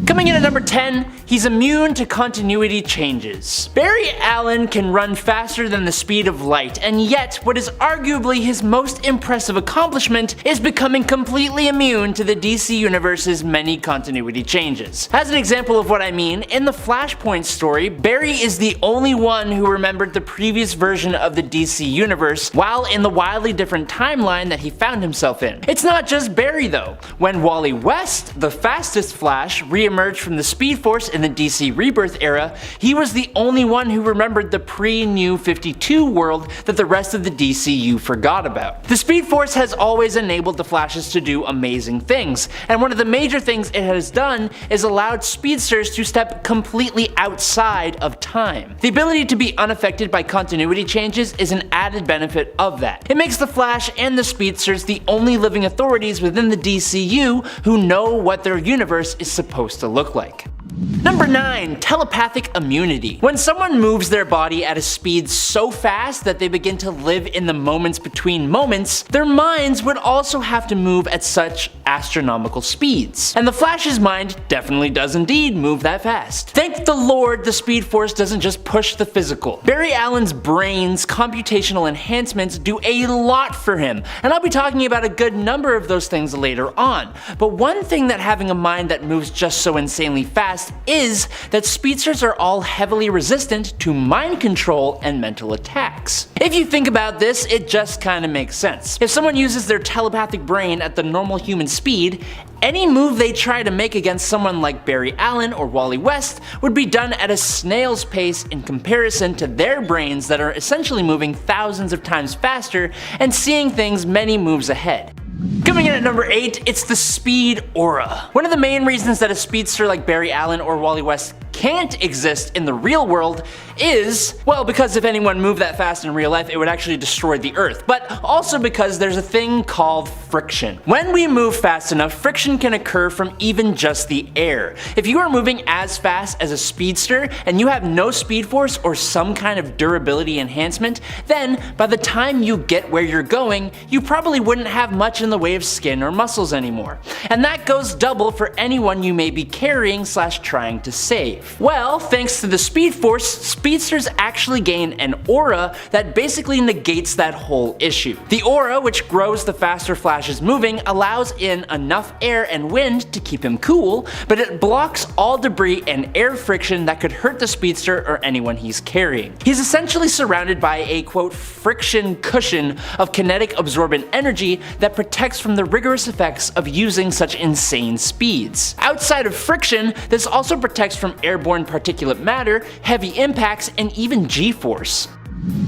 Coming in at number 10, he's immune to continuity changes. Barry Allen can run faster than the speed of light, and yet what is arguably his most impressive accomplishment is becoming completely immune to the DC Universe's many continuity changes. As an example of what I mean, in the Flashpoint story, Barry is the only one who remembered the previous version of the DC Universe while in the wildly different timeline that he found himself in. It's not just Barry though. When Wally West, the fastest Flash, re-emerged from the Speed Force in the DC Rebirth era, he was the only one who remembered the pre-New 52 world that the rest of the DCU forgot about. The Speed Force has always enabled the Flashes to do amazing things, and one of the major things it has done is allowed speedsters to step completely outside of time. The ability to be unaffected by continuity changes is an added benefit of that. It makes the Flash and the speedsters the only living authorities within the DCU who know what their universe is supposed to look like. Number 9. Telepathic immunity. When someone moves their body at a speed so fast that they begin to live in the moments between moments, their minds would also have to move at such astronomical speeds. And the Flash's mind definitely does indeed move that fast. Thank the Lord the Speed Force doesn't just push the physical. Barry Allen's brain's computational enhancements do a lot for him, and I'll be talking about a good number of those things later on. But one thing that having a mind that moves just so insanely fast is that speedsters are all heavily resistant to mind control and mental attacks. If you think about this, it just kinda makes sense. If someone uses their telepathic brain at the normal human speed, any move they try to make against someone like Barry Allen or Wally West would be done at a snail's pace in comparison to their brains that are essentially moving thousands of times faster and seeing things many moves ahead. Coming in at number 8, it's the speed aura. One of the main reasons that a speedster like Barry Allen or Wally West can't exist in the real world is, well, because if anyone moved that fast in real life, it would actually destroy the Earth, but also because there's a thing called friction. When we move fast enough, friction can occur from even just the air. If you are moving as fast as a speedster and you have no speed force or some kind of durability enhancement, then by the time you get where you're going, you probably wouldn't have much in the way of skin or muscles anymore. And that goes double for anyone you may be carrying / trying to save. Well, thanks to the Speed Force, speedsters actually gain an aura that basically negates that whole issue. The aura, which grows the faster Flash is moving, allows in enough air and wind to keep him cool, but it blocks all debris and air friction that could hurt the speedster or anyone he's carrying. He's essentially surrounded by a quote friction cushion of kinetic absorbent energy that protects from the rigorous effects of using such insane speeds. Outside of friction, this also protects from airborne particulate matter, heavy impacts, and even G-force.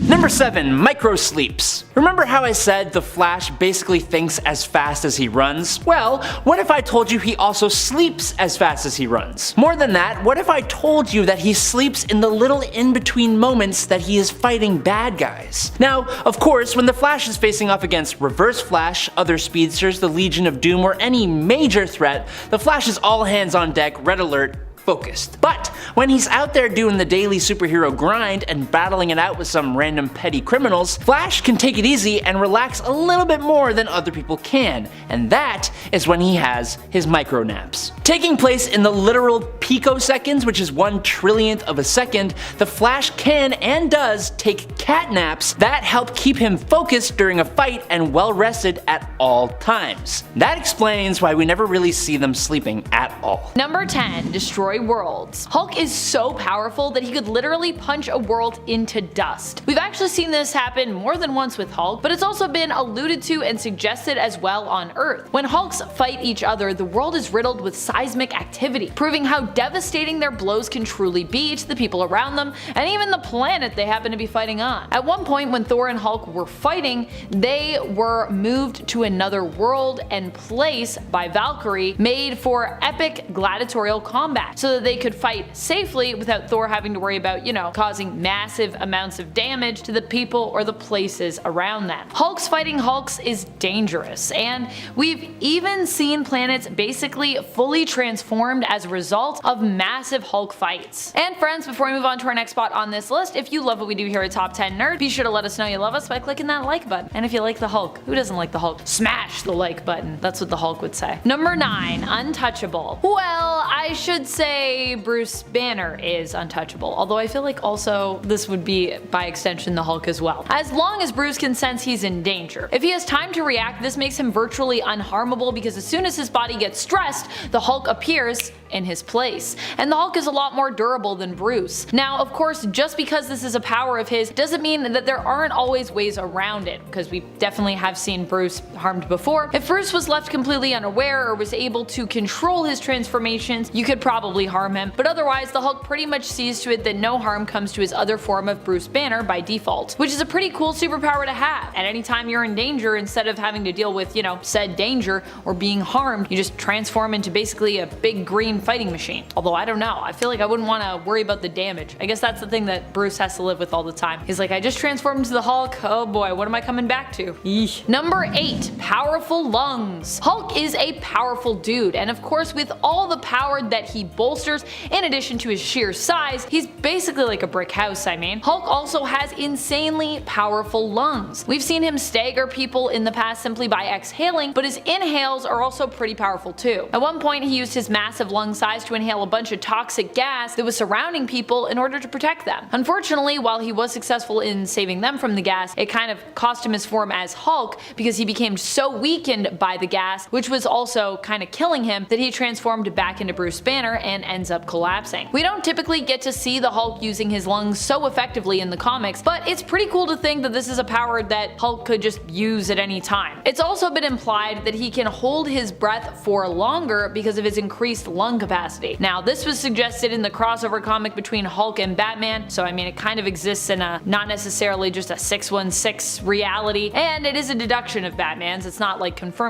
Number 7. Micro sleeps. Remember how I said the Flash basically thinks as fast as he runs? Well, what if I told you he also sleeps as fast as he runs? More than that, what if I told you that he sleeps in the little in-between moments that he is fighting bad guys? Now, of course, when the Flash is facing off against Reverse Flash, other speedsters, the Legion of Doom, or any major threat, the Flash is all hands on deck, red alert, focused. But when he's out there doing the daily superhero grind and battling it out with some random petty criminals, Flash can take it easy and relax a little bit more than other people can, and that is when he has his micro naps. Taking place in the literal picoseconds, which is 1/1,000,000th of a second, the Flash can and does take cat naps that help keep him focused during a fight and well rested at all times. That explains why we never really see them sleeping at all. Number 10. Destroy worlds. Hulk is so powerful that he could literally punch a world into dust. We've actually seen this happen more than once with Hulk, but it's also been alluded to and suggested as well on Earth. When Hulks fight each other, the world is riddled with seismic activity, proving how devastating their blows can truly be to the people around them and even the planet they happen to be fighting on. At one point when Thor and Hulk were fighting, they were moved to another world and place by Valkyrie, made for epic gladiatorial combat, so that they could fight safely without Thor having to worry about, causing massive amounts of damage to the people or the places around them. Hulks fighting Hulks is dangerous, and we've even seen planets basically fully transformed as a result of massive Hulk fights. And friends, before we move on to our next spot on this list, if you love what we do here at Top 10 Nerd, be sure to let us know you love us by clicking that like button. And if you like the Hulk, who doesn't like the Hulk? Smash the like button. That's what the Hulk would say. Number 9, untouchable. Well, I should say Bruce Banner is untouchable, although I feel like also this would be by extension the Hulk as well. As long as Bruce can sense he's in danger. If he has time to react, this makes him virtually unharmable because as soon as his body gets stressed, the Hulk appears in his place. And the Hulk is a lot more durable than Bruce. Now, of course, just because this is a power of his doesn't mean that there aren't always ways around it, because we definitely have seen Bruce harmed before. If Bruce was left completely unaware or was able to control his transformations, you could probably harm him, but otherwise the Hulk pretty much sees to it that no harm comes to his other form of Bruce Banner by default, which is a pretty cool superpower to have. At any time you're in danger, instead of having to deal with, said danger or being harmed, you just transform into basically a big green fighting machine. Although I don't know, I feel like I wouldn't want to worry about the damage. I guess that's the thing that Bruce has to live with all the time. He's like, I just transformed into the Hulk, oh boy, what am I coming back to? Eesh. Number 8, powerful lungs. Hulk is a powerful dude, and of course with all the power that he bolsters, in addition to his sheer size, he's basically like a brick house, I mean. Hulk also has insanely powerful lungs. We've seen him stagger people in the past simply by exhaling, but his inhales are also pretty powerful too. At one point he used his massive lung size to inhale a bunch of toxic gas that was surrounding people in order to protect them. Unfortunately, while he was successful in saving them from the gas, it kind of cost him his form as Hulk because he became so weakened by the gas, which was also kind of killing him, that he transformed back into Bruce Banner and ends up collapsing. We don't typically get to see the Hulk using his lungs so effectively in the comics, but it's pretty cool to think that this is a power that Hulk could just use at any time. It's also been implied that he can hold his breath for longer because of his increased lung capacity. Now, this was suggested in the crossover comic between Hulk and Batman, so I mean it kind of exists in a not necessarily just a 616 reality, and it is a deduction of Batman's. It's not like confirmed.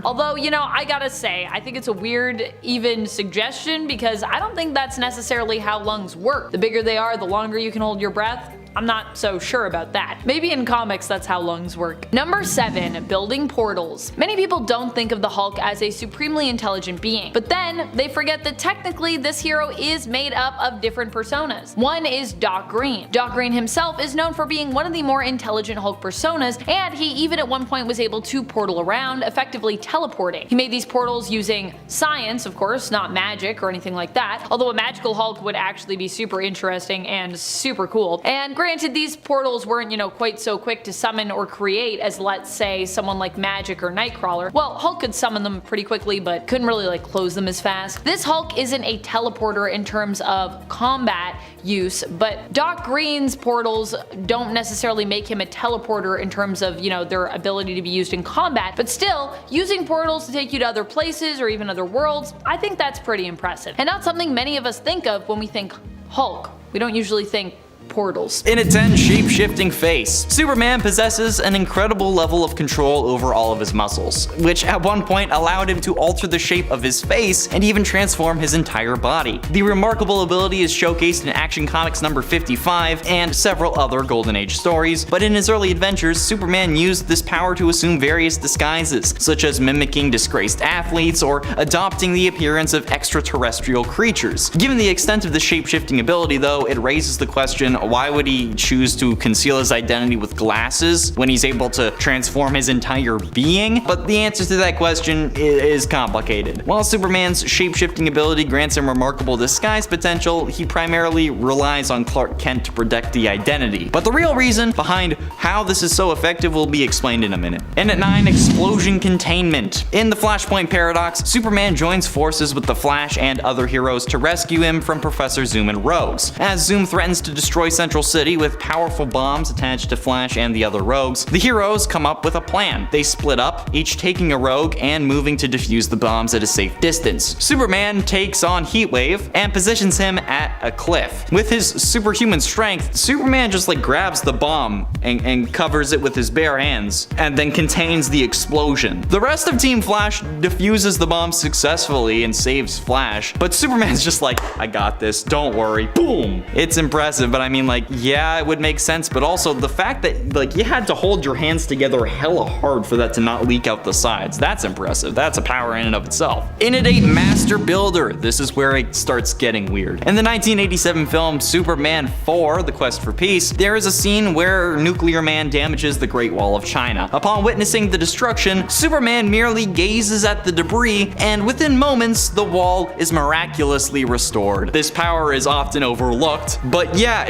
Although, I gotta say, I think it's a weird even suggestion because I don't think that's necessarily how lungs work. The bigger they are, the longer you can hold your breath. I'm not so sure about that. Maybe in comics that's how lungs work. Number 7, building portals. Many people don't think of the Hulk as a supremely intelligent being, but then they forget that technically this hero is made up of different personas. One is Doc Green. Doc Green himself is known for being one of the more intelligent Hulk personas, and he even at one point was able to portal around, effectively teleporting. He made these portals using science, of course, not magic or anything like that, although a magical Hulk would actually be super interesting and super cool. And granted, these portals weren't, quite so quick to summon or create as, let's say, someone like Magic or Nightcrawler. Well, Hulk could summon them pretty quickly, but couldn't really close them as fast. This Hulk isn't a teleporter in terms of combat use, but Doc Green's portals don't necessarily make him a teleporter in terms of, their ability to be used in combat, but still, using portals to take you to other places or even other worlds, I think that's pretty impressive. And not something many of us think of when we think Hulk. We don't usually think portals. In a 10 shape-shifting face, Superman possesses an incredible level of control over all of his muscles, which at one point allowed him to alter the shape of his face and even transform his entire body. The remarkable ability is showcased in Action Comics number 55 and several other Golden Age stories, but in his early adventures, Superman used this power to assume various disguises, such as mimicking disgraced athletes or adopting the appearance of extraterrestrial creatures. Given the extent of the shape-shifting ability, though, it raises the question, why would he choose to conceal his identity with glasses when he's able to transform his entire being? But the answer to that question is complicated. While Superman's shape-shifting ability grants him remarkable disguise potential, he primarily relies on Clark Kent to protect the identity. But the real reason behind how this is so effective will be explained in a minute. And at 9, explosion containment. In the Flashpoint Paradox, Superman joins forces with the Flash and other heroes to rescue him from Professor Zoom and Rogues. As Zoom threatens to destroy Central City with powerful bombs attached to Flash and the other rogues, the heroes come up with a plan. They split up, each taking a rogue and moving to defuse the bombs at a safe distance. Superman takes on Heatwave and positions him at a cliff. With his superhuman strength, Superman just grabs the bomb and covers it with his bare hands and then contains the explosion. The rest of Team Flash defuses the bomb successfully and saves Flash, but Superman's just like, I got this, don't worry, boom! It's impressive, but I mean, mean, like, yeah, it would make sense, but also the fact that, like, you had to hold your hands together hella hard for that to not leak out the sides. That's impressive. That's a power in and of itself. Inundate Master Builder. This is where it starts getting weird. In the 1987 film Superman 4, The Quest for Peace, there is a scene where Nuclear Man damages the Great Wall of China. Upon witnessing the destruction, Superman merely gazes at the debris, and within moments, the wall is miraculously restored. This power is often overlooked, but yeah,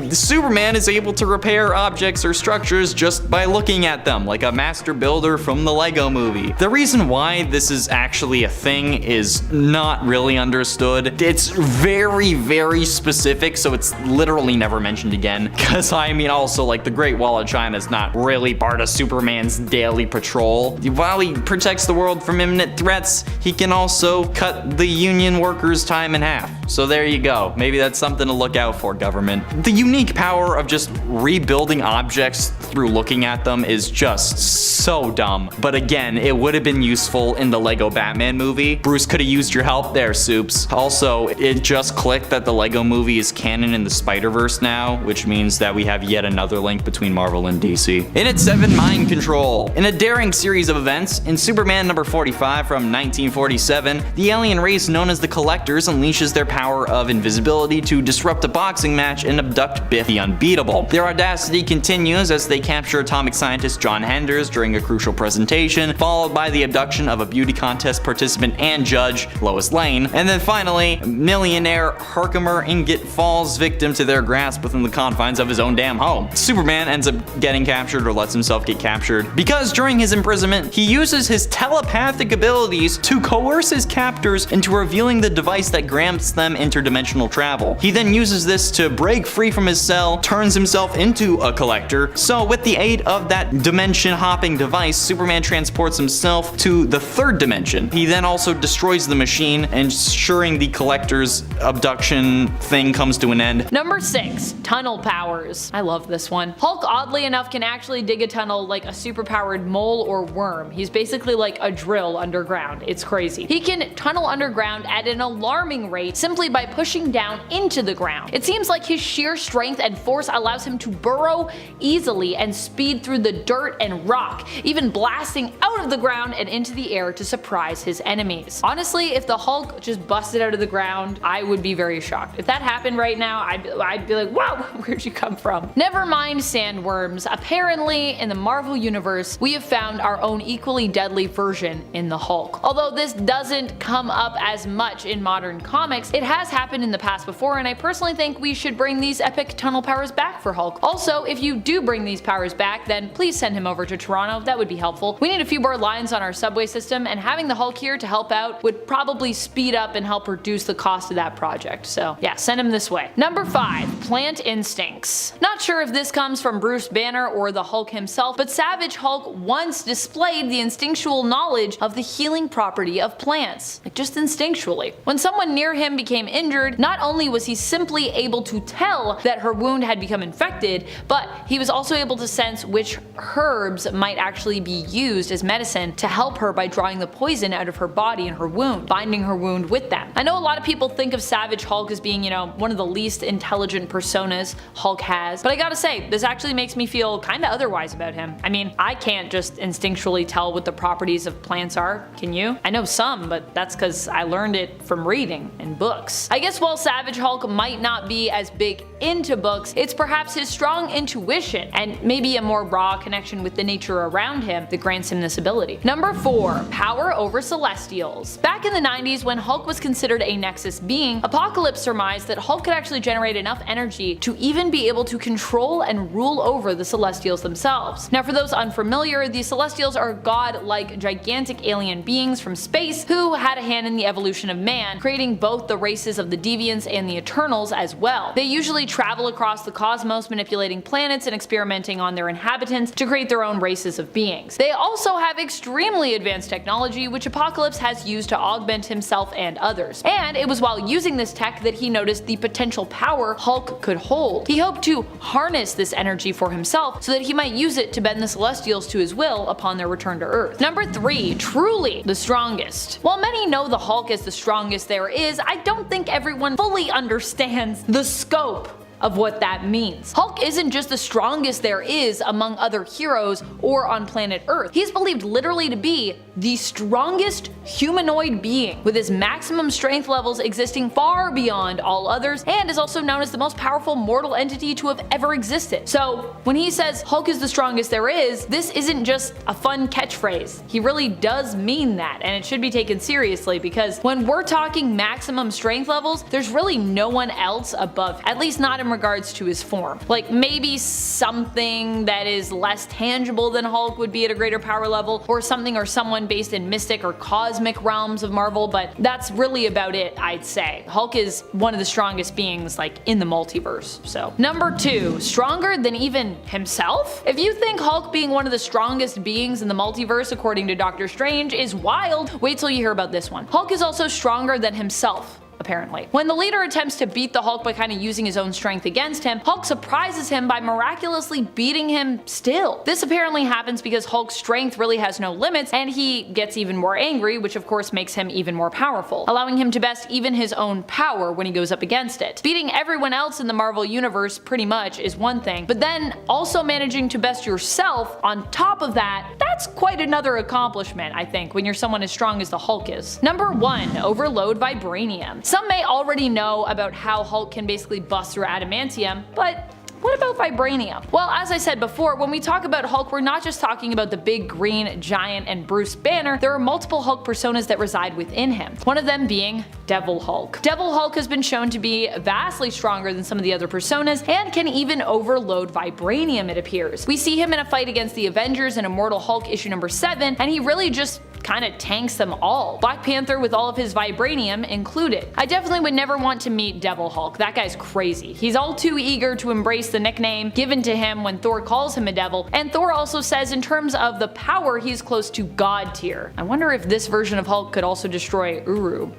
Superman is able to repair objects or structures just by looking at them, like a master builder from the Lego movie. The reason why this is actually a thing is not really understood. It's very, very specific, so it's literally never mentioned again. Because, I mean, also, like, the Great Wall of China is not really part of Superman's daily patrol. While he protects the world from imminent threats, he can also cut the union workers' time in half. So there you go. Maybe that's something to look out for, government. The unique power of just rebuilding objects through looking at them is just so dumb. But again, it would have been useful in the Lego Batman movie. Bruce could have used your help there, Soups. Also, it just clicked that the Lego movie is canon in the Spider-Verse now, which means that we have yet another link between Marvel and DC. In its 7, Mind Control. In a daring series of events, in Superman number 45 from 1947, the alien race known as the Collectors unleashes their power of invisibility to disrupt a boxing match and abduct Biff the Unbeatable. Their audacity continues as they capture atomic scientist John Henders during a crucial presentation, followed by the abduction of a beauty contest participant and judge, Lois Lane, and then finally, millionaire Herkimer Ingot falls victim to their grasp within the confines of his own damn home. Superman ends up getting captured, or lets himself get captured, because during his imprisonment, he uses his telepathic abilities to coerce his captors into revealing the device that grants them interdimensional travel. He then uses this to break free from his cell, turns himself into a collector. So with the aid of that dimension hopping device, Superman transports himself to the 3rd dimension. He then also destroys the machine, ensuring the collector's abduction thing comes to an end. Number 6, tunnel powers. I love this one. Hulk, oddly enough, can actually dig a tunnel like a superpowered mole or worm. He's basically like a drill underground. It's crazy. He can tunnel underground at an alarming rate simply by pushing down into the ground. It seems like his sheer strength and force allows him to burrow easily and speed through the dirt and rock, even blasting out of the ground and into the air to surprise his enemies. Honestly, if the Hulk just busted out of the ground, I would be very shocked. If that happened right now, I'd be like, whoa, where'd you come from? Never mind sandworms. Apparently, in the Marvel universe, we have found our own equally deadly version in the Hulk. Although this doesn't come up as much in modern comics, it has happened in the past before, and I personally think we should bring these epic tunnel powers back for Hulk. Also, if you do bring these powers back, then please send him over to Toronto. That would be helpful. We need a few more lines on our subway system, and having the Hulk here to help out would probably speed up and help reduce the cost of that project. So yeah, send him this way. Number 5, plant instincts. Not sure if this comes from Bruce Banner or the Hulk himself, but Savage Hulk once displayed the instinctual knowledge of the healing property of plants, like just instinctually. When someone near him became injured, not only was he simply able to tell that her wound had become infected, but he was also able to sense which herbs might actually be used as medicine to help her by drawing the poison out of her body and her wound, binding her wound with them. I know a lot of people think of Savage Hulk as being, one of the least intelligent personas Hulk has, but I gotta say, this actually makes me feel kinda otherwise about him. I mean, I can't just instinctually tell what the properties of plants are, can you? I know some, but that's cause I learned it from reading in books. I guess while Savage Hulk might not be as big into books, it's perhaps his strong intuition and maybe a more raw connection with the nature around him that grants him this ability. Number 4, power over Celestials. Back in the 90s, when Hulk was considered a Nexus being, Apocalypse surmised that Hulk could actually generate enough energy to even be able to control and rule over the Celestials themselves. Now for those unfamiliar, the Celestials are god-like gigantic alien beings from space who had a hand in the evolution of man, creating both the races of the Deviants and the Eternals as well. They usually travel across the cosmos, manipulating planets and experimenting on their inhabitants to create their own races of beings. They also have extremely advanced technology, which Apocalypse has used to augment himself and others. And it was while using this tech that he noticed the potential power Hulk could hold. He hoped to harness this energy for himself so that he might use it to bend the Celestials to his will upon their return to Earth. Number 3, truly the strongest. While many know the Hulk as the strongest there is, I don't think everyone fully understands the scope of what that means. Hulk isn't just the strongest there is among other heroes or on planet Earth. He's believed literally to be the strongest humanoid being, with his maximum strength levels existing far beyond all others, and is also known as the most powerful mortal entity to have ever existed. So when he says Hulk is the strongest there is, this isn't just a fun catchphrase. He really does mean that, and it should be taken seriously, because when we're talking maximum strength levels, there's really no one else above, at least not in regards to his form. Like maybe something that is less tangible than Hulk would be at a greater power level, or something or someone based in mystic or cosmic realms of Marvel, but that's really about it, I'd say. Hulk is one of the strongest beings like in the multiverse. So number 2, stronger than even himself? If you think Hulk being one of the strongest beings in the multiverse according to Doctor Strange is wild, wait till you hear about this one. Hulk is also stronger than himself, apparently. When the leader attempts to beat the Hulk by kind of using his own strength against him, Hulk surprises him by miraculously beating him still. This apparently happens because Hulk's strength really has no limits, and he gets even more angry, which of course makes him even more powerful, allowing him to best even his own power when he goes up against it. Beating everyone else in the Marvel universe pretty much is one thing, but then also managing to best yourself on top of that, that's quite another accomplishment, I think, when you're someone as strong as the Hulk is. Number 1, overload vibranium. Some may already know about how Hulk can basically bust through adamantium, but what about vibranium? Well, as I said before, when we talk about Hulk, we're not just talking about the big green giant and Bruce Banner. There are multiple Hulk personas that reside within him, one of them being Devil Hulk. Devil Hulk has been shown to be vastly stronger than some of the other personas and can even overload vibranium, it appears. We see him in a fight against the Avengers in Immortal Hulk issue number 7, and he really just kind of tanks them all. Black Panther with all of his vibranium included. I definitely would never want to meet Devil Hulk. That guy's crazy. He's all too eager to embrace the nickname given to him when Thor calls him a devil, and Thor also says in terms of the power he's close to God tier. I wonder if this version of Hulk could also destroy Uru.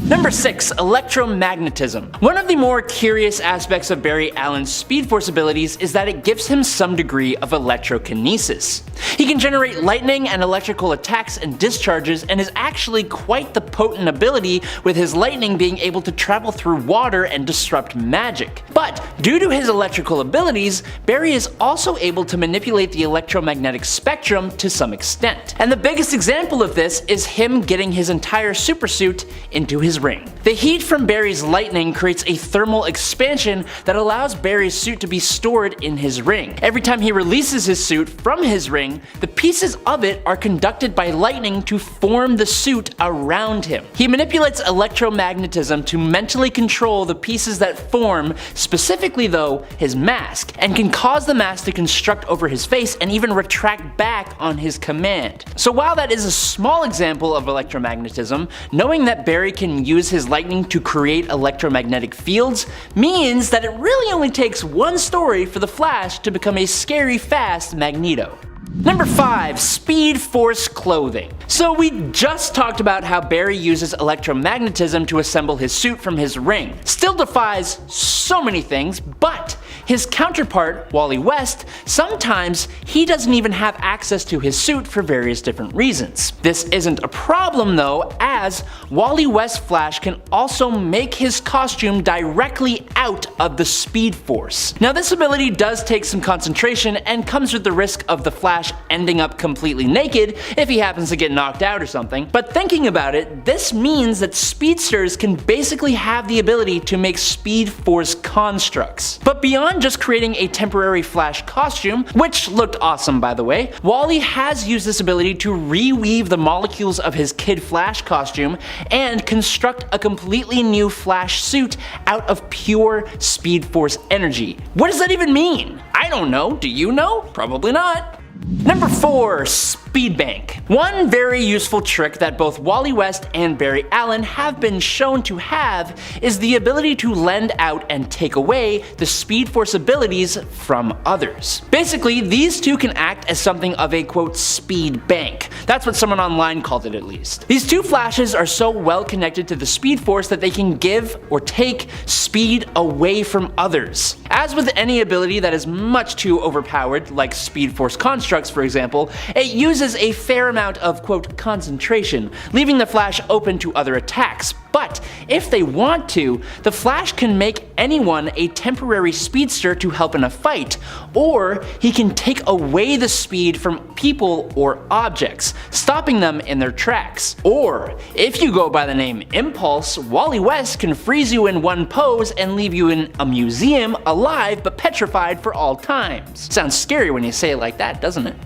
Number 6, electromagnetism. One of the more curious aspects of Barry Allen's Speed Force abilities is that it gives him some degree of electrokinesis. He can generate lightning and electrical attacks and discharges, and is actually quite the potent ability, with his lightning being able to travel through water and disrupt magic. But due to his electrical abilities, Barry is also able to manipulate the electromagnetic spectrum to some extent. And the biggest example of this is him getting his entire supersuit into his ring. The heat from Barry's lightning creates a thermal expansion that allows Barry's suit to be stored in his ring. Every time he releases his suit from his ring, the pieces of it are conducted by lightning to form the suit around him. He manipulates electromagnetism to mentally control the pieces that form, specifically though, his mask, and can cause the mask to construct over his face and even retract back on his command. So while that is a small example of electromagnetism, knowing that Barry can use his lightning to create electromagnetic fields means that it really only takes one story for the Flash to become a scary fast Magneto. Number 5, Speed Force clothing. So we just talked about how Barry uses electromagnetism to assemble his suit from his ring. Still defies so many things, but his counterpart, Wally West, sometimes he doesn't even have access to his suit for various different reasons. This isn't a problem though, as Wally West Flash can also make his costume directly out of the Speed Force. Now this ability does take some concentration and comes with the risk of the Flash ending up completely naked if he happens to get knocked out or something, but thinking about it, this means that speedsters can basically have the ability to make Speed Force constructs. But beyond just creating a temporary Flash costume, which looked awesome by the way, Wally has used this ability to reweave the molecules of his Kid Flash costume and construct a completely new Flash suit out of pure Speed Force energy. What does that even mean? I don't know. Do you know? Probably not. Number 4, Speed Bank. One very useful trick that both Wally West and Barry Allen have been shown to have is the ability to lend out and take away the Speed Force abilities from others. Basically, these two can act as something of a quote speed bank. That's what someone online called it at least. These two Flashes are so well connected to the Speed Force that they can give or take speed away from others. As with any ability that is much too overpowered, like Speed Force constructs for example, it uses uses a fair amount of, quote, concentration, leaving the Flash open to other attacks. But if they want to, the Flash can make anyone a temporary speedster to help in a fight, or he can take away the speed from people or objects, stopping them in their tracks. Or, if you go by the name Impulse, Wally West can freeze you in one pose and leave you in a museum alive but petrified for all times. Sounds scary when you say it like that, doesn't it?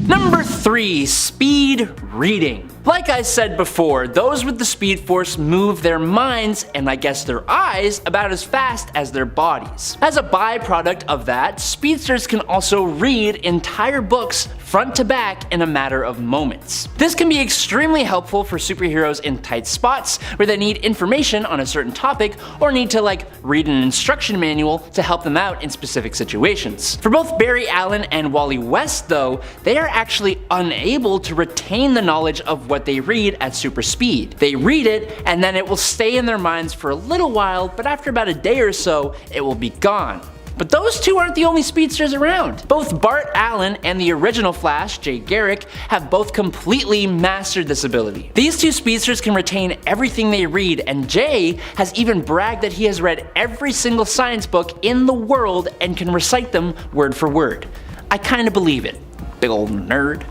Number 3. Speed reading. Like I said before, those with the Speed Force move their minds, and I guess their eyes, about as fast as their bodies. As a byproduct of that, speedsters can also read entire books front to back in a matter of moments. This can be extremely helpful for superheroes in tight spots where they need information on a certain topic or need to read an instruction manual to help them out in specific situations. For both Barry Allen and Wally West though, they are actually unable to retain the knowledge of what they read at super speed. They read it and then it will stay in their minds for a little while, but after about a day or so, it will be gone. But those two aren't the only speedsters around. Both Bart Allen and the original Flash, Jay Garrick, have both completely mastered this ability. These two speedsters can retain everything they read, and Jay has even bragged that he has read every single science book in the world and can recite them word for word. I kinda believe it. Big old nerd.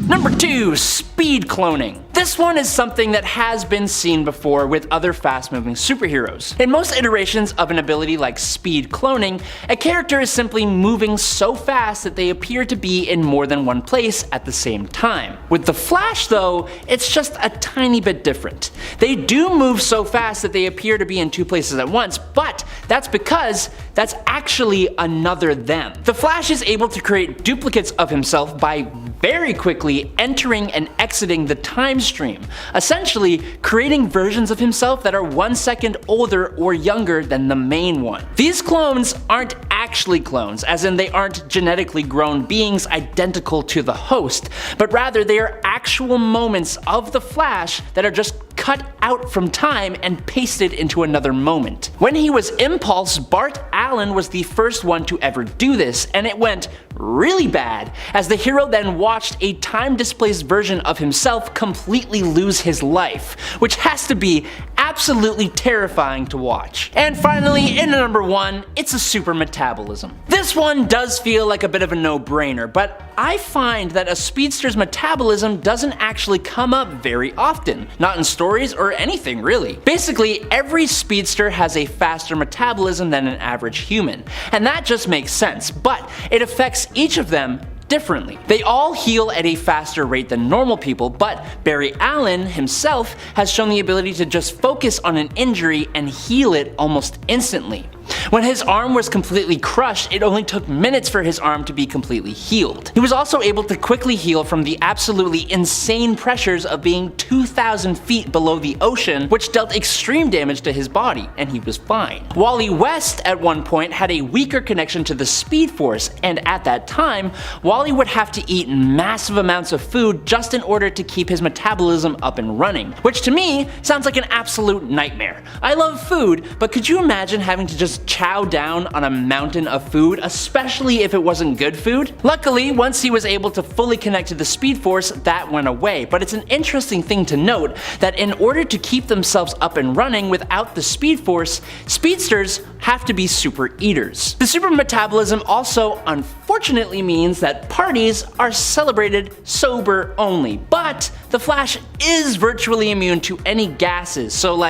Number 2. Speed cloning. This one is something that has been seen before with other fast-moving superheroes. In most iterations of an ability like speed cloning, a character is simply moving so fast that they appear to be in more than one place at the same time. With the Flash though, it's just a tiny bit different. They do move so fast that they appear to be in two places at once, but that's because that's actually another them. The Flash is able to create duplicates of himself by very quickly entering and exiting the time stream, essentially creating versions of himself that are 1 second older or younger than the main one. These clones aren't actually clones, as in they aren't genetically grown beings identical to the host, but rather they are actual moments of the Flash that are just cut out from time and pasted into another moment. When he was Impulse, Bart Allen was the first one to ever do this, and it went really bad, as the hero then watched a time-displaced version of himself completely lose his life, which has to be absolutely terrifying to watch. And finally, in number 1, it's a super metabolism. This one does feel like a bit of a no-brainer, but I find that a speedster's metabolism doesn't actually come up very often, not in stories or anything really. Basically, every speedster has a faster metabolism than an average human, and that just makes sense, but it affects each of them differently. They all heal at a faster rate than normal people, but Barry Allen himself has shown the ability to just focus on an injury and heal it almost instantly. When his arm was completely crushed, it only took minutes for his arm to be completely healed. He was also able to quickly heal from the absolutely insane pressures of being 2,000 feet below the ocean, which dealt extreme damage to his body, and he was fine. Wally West at one point had a weaker connection to the Speed Force, and at that time, Wally would have to eat massive amounts of food just in order to keep his metabolism up and running, which to me sounds like an absolute nightmare. I love food, but could you imagine having to just chow down on a mountain of food, especially if it wasn't good food? Luckily, once he was able to fully connect to the Speed Force, that went away, but it's an interesting thing to note that in order to keep themselves up and running without the Speed Force, speedsters have to be super eaters. The super metabolism also unfortunately means that parties are celebrated sober only, but the Flash is virtually immune to any gases, so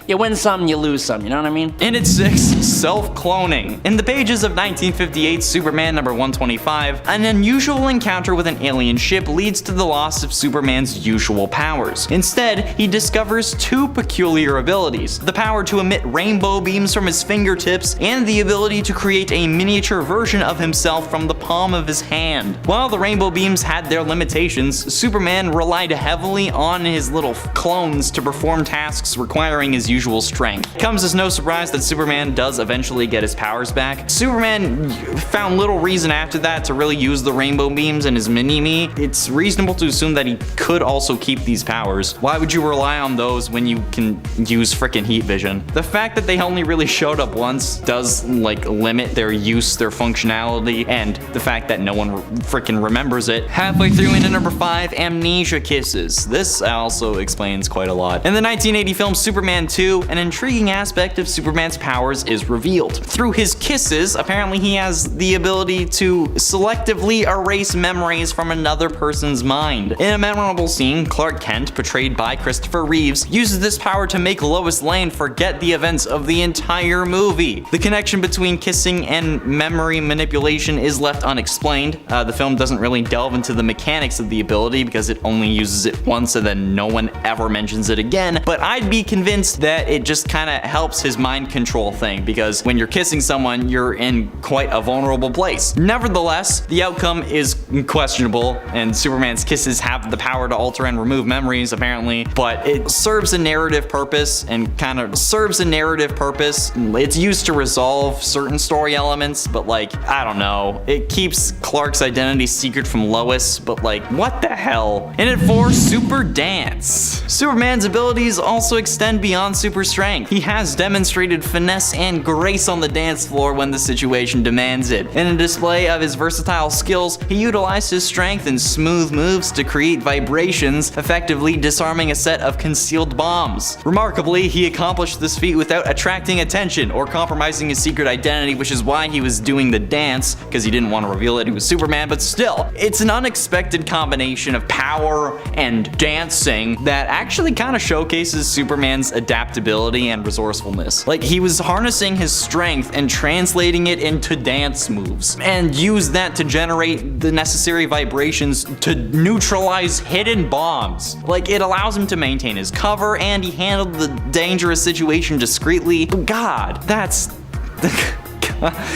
you win some, you lose some, you know what I mean? And it's 6. Self-cloning. In the pages of 1958 Superman number 125, an unusual encounter with an alien ship leads to the loss of Superman's usual powers. Instead, he discovers 2 peculiar abilities: the power to emit rainbow beams from his fingertips, and the ability to create a miniature version of himself from the palm of his hand. While the rainbow beams had their limitations, Superman relied heavily heavily on his little clones to perform tasks requiring his usual strength. It comes as no surprise that Superman does eventually get his powers back. Superman found little reason after that to really use the rainbow beams and his mini-me. It's reasonable to assume that he could also keep these powers. Why would you rely on those when you can use frickin' heat vision? The fact that they only really showed up once does like limit their use, their functionality, and the fact that no one frickin' remembers it. Halfway through into number 5, amnesia kisses. This also explains quite a lot. In the 1980 film Superman 2, an intriguing aspect of Superman's powers is revealed. Through his kisses, apparently he has the ability to selectively erase memories from another person's mind. In a memorable scene, Clark Kent, portrayed by Christopher Reeves, uses this power to make Lois Lane forget the events of the entire movie. The connection between kissing and memory manipulation is left unexplained. The film doesn't really delve into the mechanics of the ability because it only uses it once and then no one ever mentions it again, but I'd be convinced that it just kind of helps his mind control thing, because when you're kissing someone, you're in quite a vulnerable place. Nevertheless, the outcome is questionable, and Superman's kisses have the power to alter and remove memories apparently, but it serves a narrative purpose It's used to resolve certain story elements, but like, I don't know. It keeps Clark's identity secret from Lois, but like, what the hell? In it for Super Dance. Superman's abilities also extend beyond super strength. He has demonstrated finesse and grace on the dance floor when the situation demands it. In a display of his versatile skills, he utilized his strength and smooth moves to create vibrations, effectively disarming a set of concealed bombs. Remarkably, he accomplished this feat without attracting attention or compromising his secret identity, which is why he was doing the dance, because he didn't want to reveal that he was Superman, but still, it's an unexpected combination of power and dancing that actually kind of showcases Superman's adaptability and resourcefulness. Like, he was harnessing his strength and translating it into dance moves, and used that to generate the necessary vibrations to neutralize hidden bombs. Like, it allows him to maintain his cover, and he handled the dangerous situation discreetly. God, that's...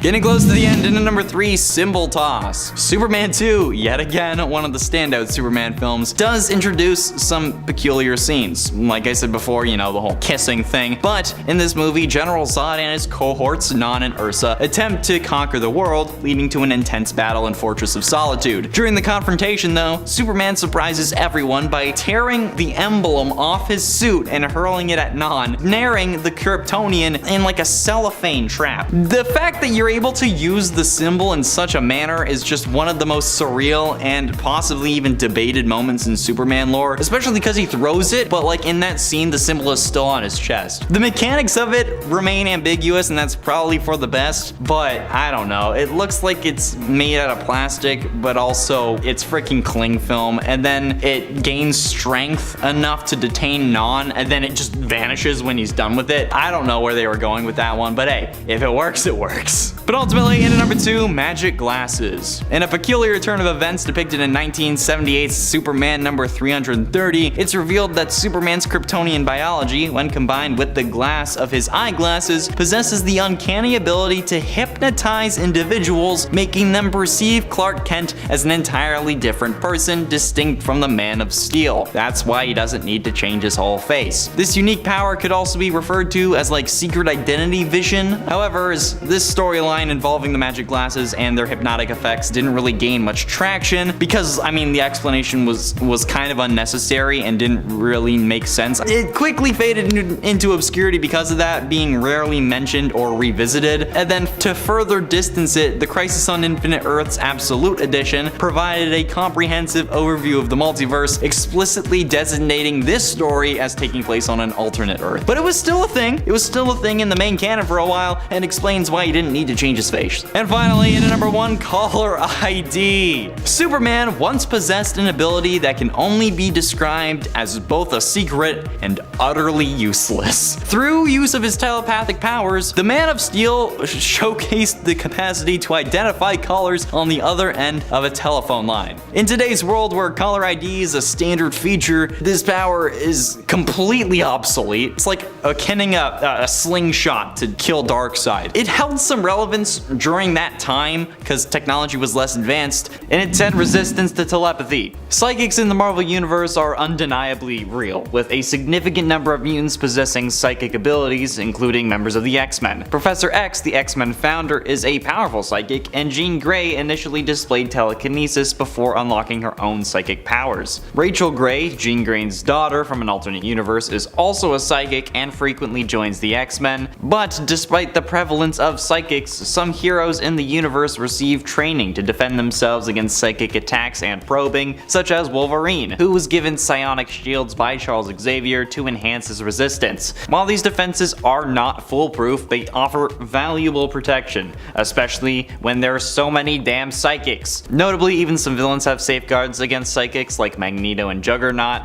Getting close to the end, into number 3, Symbol Toss. Superman 2, yet again one of the standout Superman films, does introduce some peculiar scenes. Like I said before, you know, the whole kissing thing. But in this movie, General Zod and his cohorts, Non and Ursa, attempt to conquer the world, leading to an intense battle in Fortress of Solitude. During the confrontation though, Superman surprises everyone by tearing the emblem off his suit and hurling it at Non, naring the Kryptonian in like a cellophane trap. The fact that you're able to use the symbol in such a manner is just one of the most surreal and possibly even debated moments in Superman lore, especially because he throws it, but like in that scene, the symbol is still on his chest. The mechanics of it remain ambiguous, and that's probably for the best, but I don't know. It looks like it's made out of plastic, but also it's freaking cling film, and then it gains strength enough to detain Non, and then it just vanishes when he's done with it. I don't know where they were going with that one, but hey, if it works, it works. But ultimately, in number 2, magic glasses. In a peculiar turn of events depicted in 1978's Superman number 330, it's revealed that Superman's Kryptonian biology, when combined with the glass of his eyeglasses, possesses the uncanny ability to hypnotize individuals, making them perceive Clark Kent as an entirely different person, distinct from the Man of Steel. That's why he doesn't need to change his whole face. This unique power could also be referred to as like secret identity vision. However, as this storyline involving the magic glasses and their hypnotic effects didn't really gain much traction, because I mean the explanation was kind of unnecessary and didn't really make sense. It quickly faded into obscurity because of that, being rarely mentioned or revisited. And then to further distance it, the Crisis on Infinite Earths Absolute Edition provided a comprehensive overview of the multiverse, explicitly designating this story as taking place on an alternate Earth. But it was still a thing. It was still a thing in the main canon for a while, and explains why he didn't need to change his face. And finally, in number 1, caller ID. Superman once possessed an ability that can only be described as both a secret and utterly useless. Through use of his telepathic powers, the Man of Steel showcased the capacity to identify callers on the other end of a telephone line. In today's world where caller ID is a standard feature, this power is completely obsolete. It's like akin a slingshot to kill Darkseid. It held some relevance during that time because technology was less advanced, and it said resistance to telepathy. Psychics in the Marvel Universe are undeniably real, with a significant number of mutants possessing psychic abilities, including members of the X-Men. Professor X, the X-Men founder, is a powerful psychic, and Jean Grey initially displayed telekinesis before unlocking her own psychic powers. Rachel Grey, Jean Grey's daughter from an alternate universe, is also a psychic and frequently joins the X-Men, but despite the prevalence of psychics, some heroes in the universe receive training to defend themselves against psychic attacks and probing, such as Wolverine, who was given psionic shields by Charles Xavier to enhance his resistance. While these defenses are not foolproof, they offer valuable protection, especially when there are so many damn psychics. Notably, even some villains have safeguards against psychics, like Magneto and Juggernaut,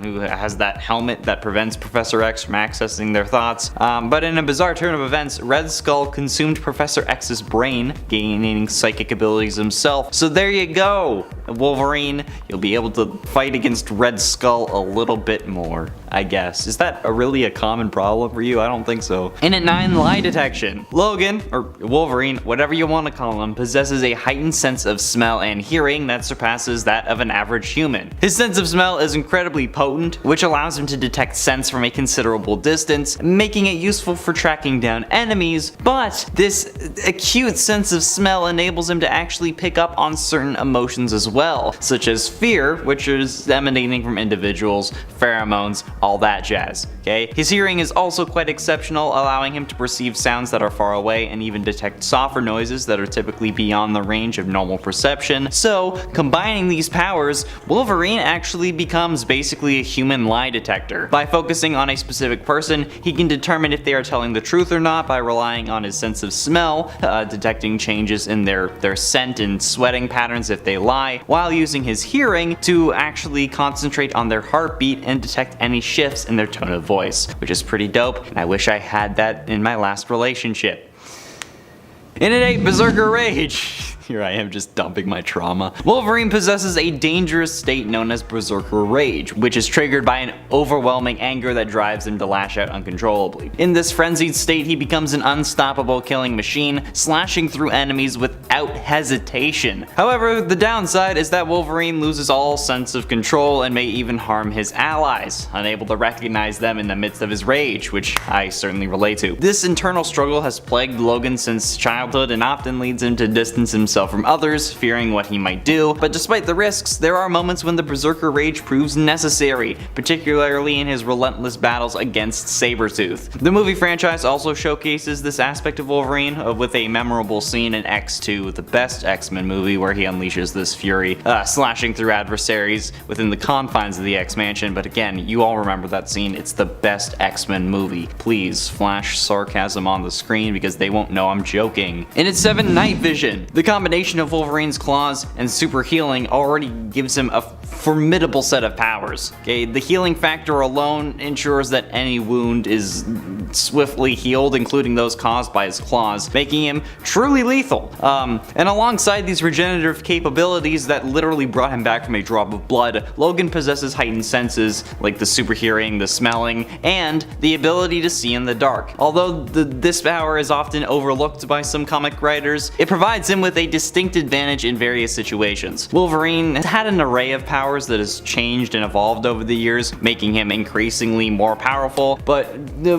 who has that helmet that prevents Professor X from accessing their thoughts. But in a bizarre turn of events, Red Skull consumed Professor X's brain, gaining psychic abilities himself. So there you go, Wolverine. You'll be able to fight against Red Skull a little bit more, I guess. Is that really a common problem for you? I don't think so. And at 9, lie detection. Logan, or Wolverine, whatever you want to call him, possesses a heightened sense of smell and hearing that surpasses that of an average human. His sense of smell is incredibly potent, which allows him to detect scents from a considerable distance, making it useful for tracking down enemies, but this acute sense of smell enables him to actually pick up on certain emotions as well, such as fear, which is emanating from individuals, pheromones, all that jazz. Okay? His hearing is also quite exceptional, allowing him to perceive sounds that are far away and even detect softer noises that are typically beyond the range of normal perception. So, combining these powers, Wolverine actually becomes basically a human lie detector. By focusing on a specific person, he can determine if they are telling the truth or not by relying on his sense of smell, detecting changes in their scent and sweating patterns if they lie, while using his hearing to actually concentrate on their heartbeat and detect any shifts in their tone of voice, which is pretty dope, and I wish I had that in my last relationship. And at 8, Berserker Rage. Here I am just dumping my trauma. Wolverine possesses a dangerous state known as Berserker Rage, which is triggered by an overwhelming anger that drives him to lash out uncontrollably. In this frenzied state, he becomes an unstoppable killing machine, slashing through enemies without hesitation. However, the downside is that Wolverine loses all sense of control and may even harm his allies, unable to recognize them in the midst of his rage, which I certainly relate to. This internal struggle has plagued Logan since childhood and often leads him to distance himself from others, fearing what he might do, but despite the risks, there are moments when the Berserker Rage proves necessary, particularly in his relentless battles against Sabretooth. The movie franchise also showcases this aspect of Wolverine, with a memorable scene in X2, the best X-Men movie, where he unleashes this fury, slashing through adversaries within the confines of the X-Mansion. But again, you all remember that scene, it's the best X-Men movie. Please flash sarcasm on the screen because they won't know I'm joking. And it's 7, Night Vision. The combination of Wolverine's claws and super healing already gives him a formidable set of powers. Okay, the healing factor alone ensures that any wound is swiftly healed, including those caused by his claws, making him truly lethal. And alongside these regenerative capabilities that literally brought him back from a drop of blood, Logan possesses heightened senses like the super hearing, the smelling, and the ability to see in the dark. Although this power is often overlooked by some comic writers, it provides him with a distinct advantage in various situations. Wolverine has had an array of powers that has changed and evolved over the years, making him increasingly more powerful, but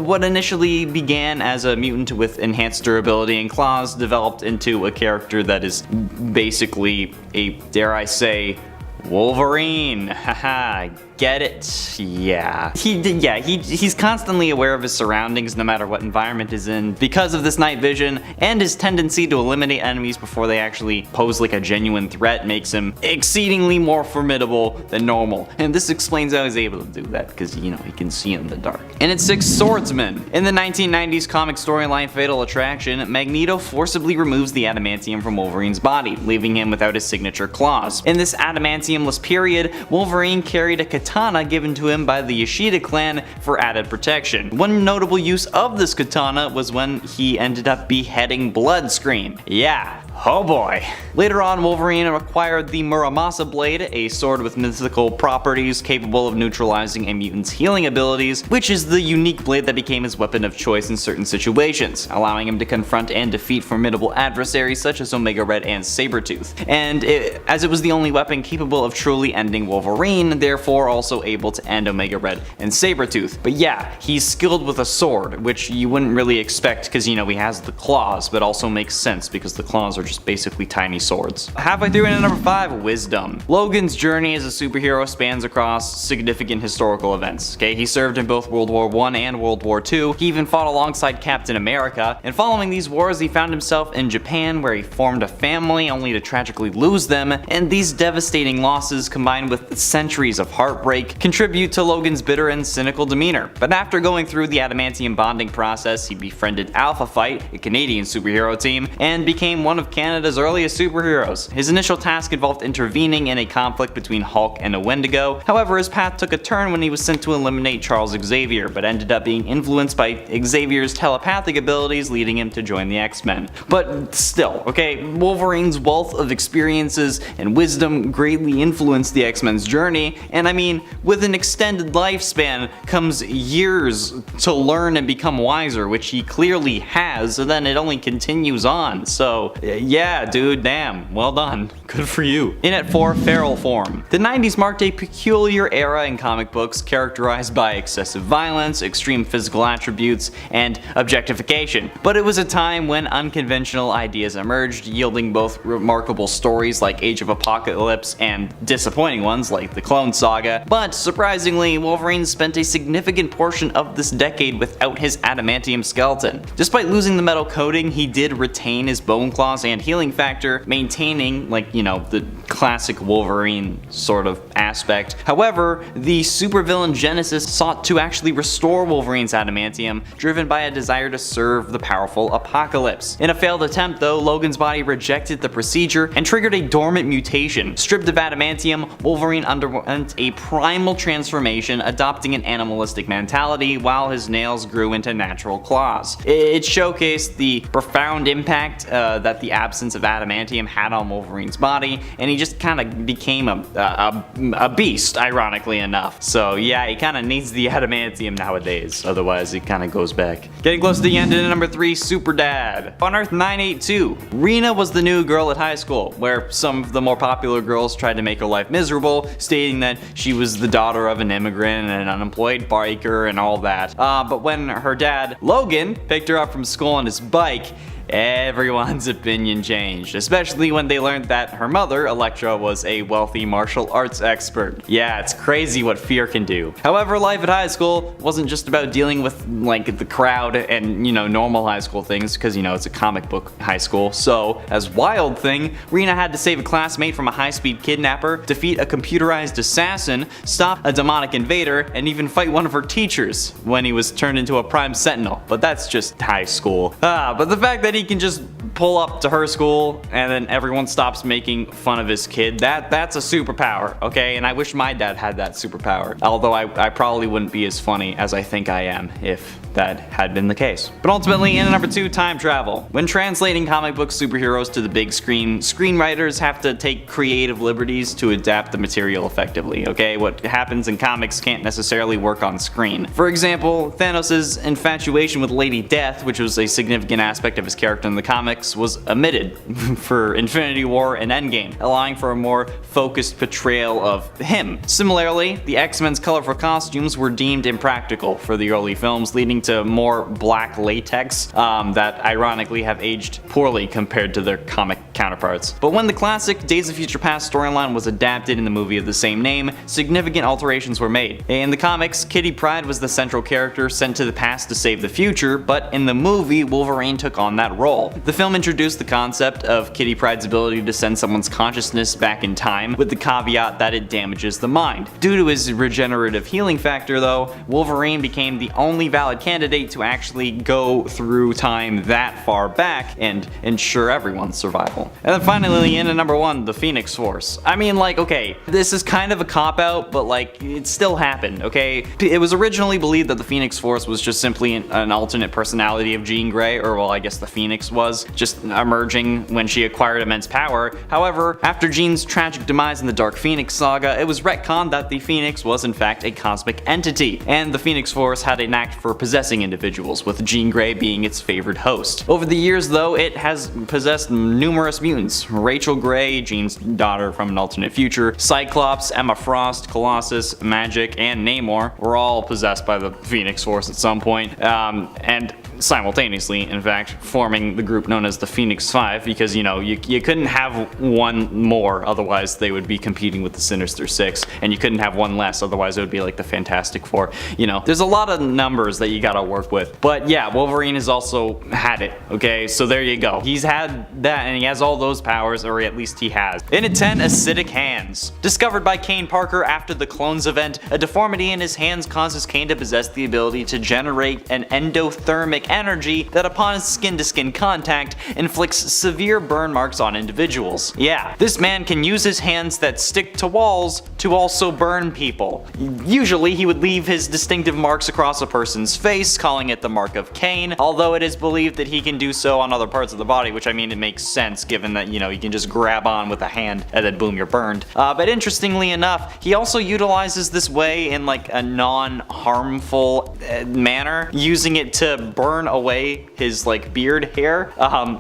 what initially began as a mutant with enhanced durability and claws developed into a character that is basically a, dare I say, Wolverine. Haha, get it? Yeah. He's constantly aware of his surroundings no matter what environment he's in because of this night vision, and his tendency to eliminate enemies before they actually pose like a genuine threat makes him exceedingly more formidable than normal. And this explains how he's able to do that, because you know, he can see in the dark. And it's 6, Swordsman. In the 1990s comic storyline Fatal Attraction, Magneto forcibly removes the adamantium from Wolverine's body, leaving him without his signature claws. In this adamantiumless period, Wolverine carried a katana katana given to him by the Yoshida clan for added protection. One notable use of this katana was when he ended up beheading Bloodscream. Yeah. Oh boy. Later on, Wolverine acquired the Muramasa Blade, a sword with mythical properties capable of neutralizing a mutant's healing abilities, which is the unique blade that became his weapon of choice in certain situations, allowing him to confront and defeat formidable adversaries such as Omega Red and Sabretooth. And as it was the only weapon capable of truly ending Wolverine, therefore also able to end Omega Red and Sabretooth. But yeah, he's skilled with a sword, which you wouldn't really expect because, you know, he has the claws, but also makes sense because the claws are just basically tiny swords. Halfway through into number 5, Wisdom. Logan's journey as a superhero spans across significant historical events. Okay, he served in both World War I and World War II. He even fought alongside Captain America, and following these wars he found himself in Japan where he formed a family only to tragically lose them, and these devastating losses combined with centuries of heartbreak contribute to Logan's bitter and cynical demeanor. But after going through the adamantium bonding process, he befriended Alpha Fight, a Canadian superhero team, and became one of Canada's earliest superheroes. His initial task involved intervening in a conflict between Hulk and a Wendigo. However, his path took a turn when he was sent to eliminate Charles Xavier, but ended up being influenced by Xavier's telepathic abilities, leading him to join the X-Men. But still, okay, Wolverine's wealth of experiences and wisdom greatly influenced the X-Men's journey, and I mean, with an extended lifespan comes years to learn and become wiser, which he clearly has, so then it only continues on. So yeah, dude, damn, well done. Good for you. In at 4, Feral Form. The 90s marked a peculiar era in comic books characterized by excessive violence, extreme physical attributes, and objectification. But it was a time when unconventional ideas emerged, yielding both remarkable stories like Age of Apocalypse and disappointing ones like the Clone Saga. But surprisingly, Wolverine spent a significant portion of this decade without his adamantium skeleton. Despite losing the metal coating, he did retain his bone claws and healing factor, maintaining, like, you know, the classic Wolverine sort of aspect. However, the supervillain Genesis sought to actually restore Wolverine's adamantium, driven by a desire to serve the powerful Apocalypse. In a failed attempt though, Logan's body rejected the procedure and triggered a dormant mutation. Stripped of adamantium, Wolverine underwent a primal transformation, adopting an animalistic mentality while his nails grew into natural claws. It showcased the profound impact that the absence of adamantium had on Wolverine's body, and he just kind of became a beast, ironically enough. So yeah, he kind of needs the adamantium nowadays, otherwise he kind of goes back. Getting close to the end, in number 3, Super Dad. On Earth 982, Rena was the new girl at high school, where some of the more popular girls tried to make her life miserable, stating that she was the daughter of an immigrant and an unemployed biker and all that. But when her dad, Logan, picked her up from school on his bike, everyone's opinion changed, especially when they learned that her mother, Elektra, was a wealthy martial arts expert. Yeah, it's crazy what fear can do. However, life at high school wasn't just about dealing with, like, the crowd and, you know, normal high school things, because, you know, it's a comic book high school. So, as Wild Thing, Rena had to save a classmate from a high-speed kidnapper, defeat a computerized assassin, stop a demonic invader, and even fight one of her teachers when he was turned into a Prime Sentinel. But that's just high school. But the fact that he can just pull up to her school and then everyone stops making fun of his kid, that's a superpower, okay? And I wish my dad had that superpower. Although I probably wouldn't be as funny as I think I am if that had been the case. But ultimately, in number 2, time travel. When translating comic book superheroes to the big screen, screenwriters have to take creative liberties to adapt the material effectively, okay? What happens in comics can't necessarily work on screen. For example, Thanos' infatuation with Lady Death, which was a significant aspect of his character in the comics, was omitted for Infinity War and Endgame, allowing for a more focused portrayal of him. Similarly, the X-Men's colorful costumes were deemed impractical for the early films, leading to more black latex that ironically have aged poorly compared to their comic counterparts. But when the classic Days of Future Past storyline was adapted in the movie of the same name, significant alterations were made. In the comics, Kitty Pryde was the central character sent to the past to save the future, but in the movie, Wolverine took on that role. The film introduced the concept of Kitty Pryde's ability to send someone's consciousness back in time, with the caveat that it damages the mind. Due to his regenerative healing factor though, Wolverine became the only valid candidate to actually go through time that far back and ensure everyone's survival. And then finally, in at number 1, the Phoenix Force. I mean, like, okay, this is kind of a cop-out, but like, it still happened, okay? It was originally believed that the Phoenix Force was just simply an alternate personality of Jean Grey, or well, I guess the Phoenix was, just emerging when she acquired immense power. However, after Jean's tragic demise in the Dark Phoenix saga, it was retconned that the Phoenix was in fact a cosmic entity, and the Phoenix Force had a knack for possessing individuals, with Jean Grey being its favored host. Over the years though, it has possessed numerous mutants. Rachel Grey, Jean's daughter from an alternate future, Cyclops, Emma Frost, Colossus, Magik, and Namor were all possessed by the Phoenix Force at some point, and simultaneously, in fact, forming the group known as the Phoenix Five, because, you know, you couldn't have one more, otherwise they would be competing with the Sinister Six, and you couldn't have one less, otherwise it would be like the Fantastic Four. You know, there's a lot of numbers that you gotta work with. But yeah, Wolverine has also had it, okay? So there you go. He's had that, and he has all those powers, or at least he has. In at 10, acidic hands. Discovered by Kane Parker after the Clones event, a deformity in his hands causes Kane to possess the ability to generate an endothermic energy that upon skin-to-skin contact inflicts severe burn marks on individuals. Yeah, this man can use his hands that stick to walls to also burn people. Usually he would leave his distinctive marks across a person's face, calling it the mark of Cain, although it is believed that he can do so on other parts of the body, which I mean, it makes sense given that, you know, you can just grab on with a hand and then boom, you're burned. But interestingly enough, he also utilizes this way in like a non-harmful manner, using it to burn away his like beard hair,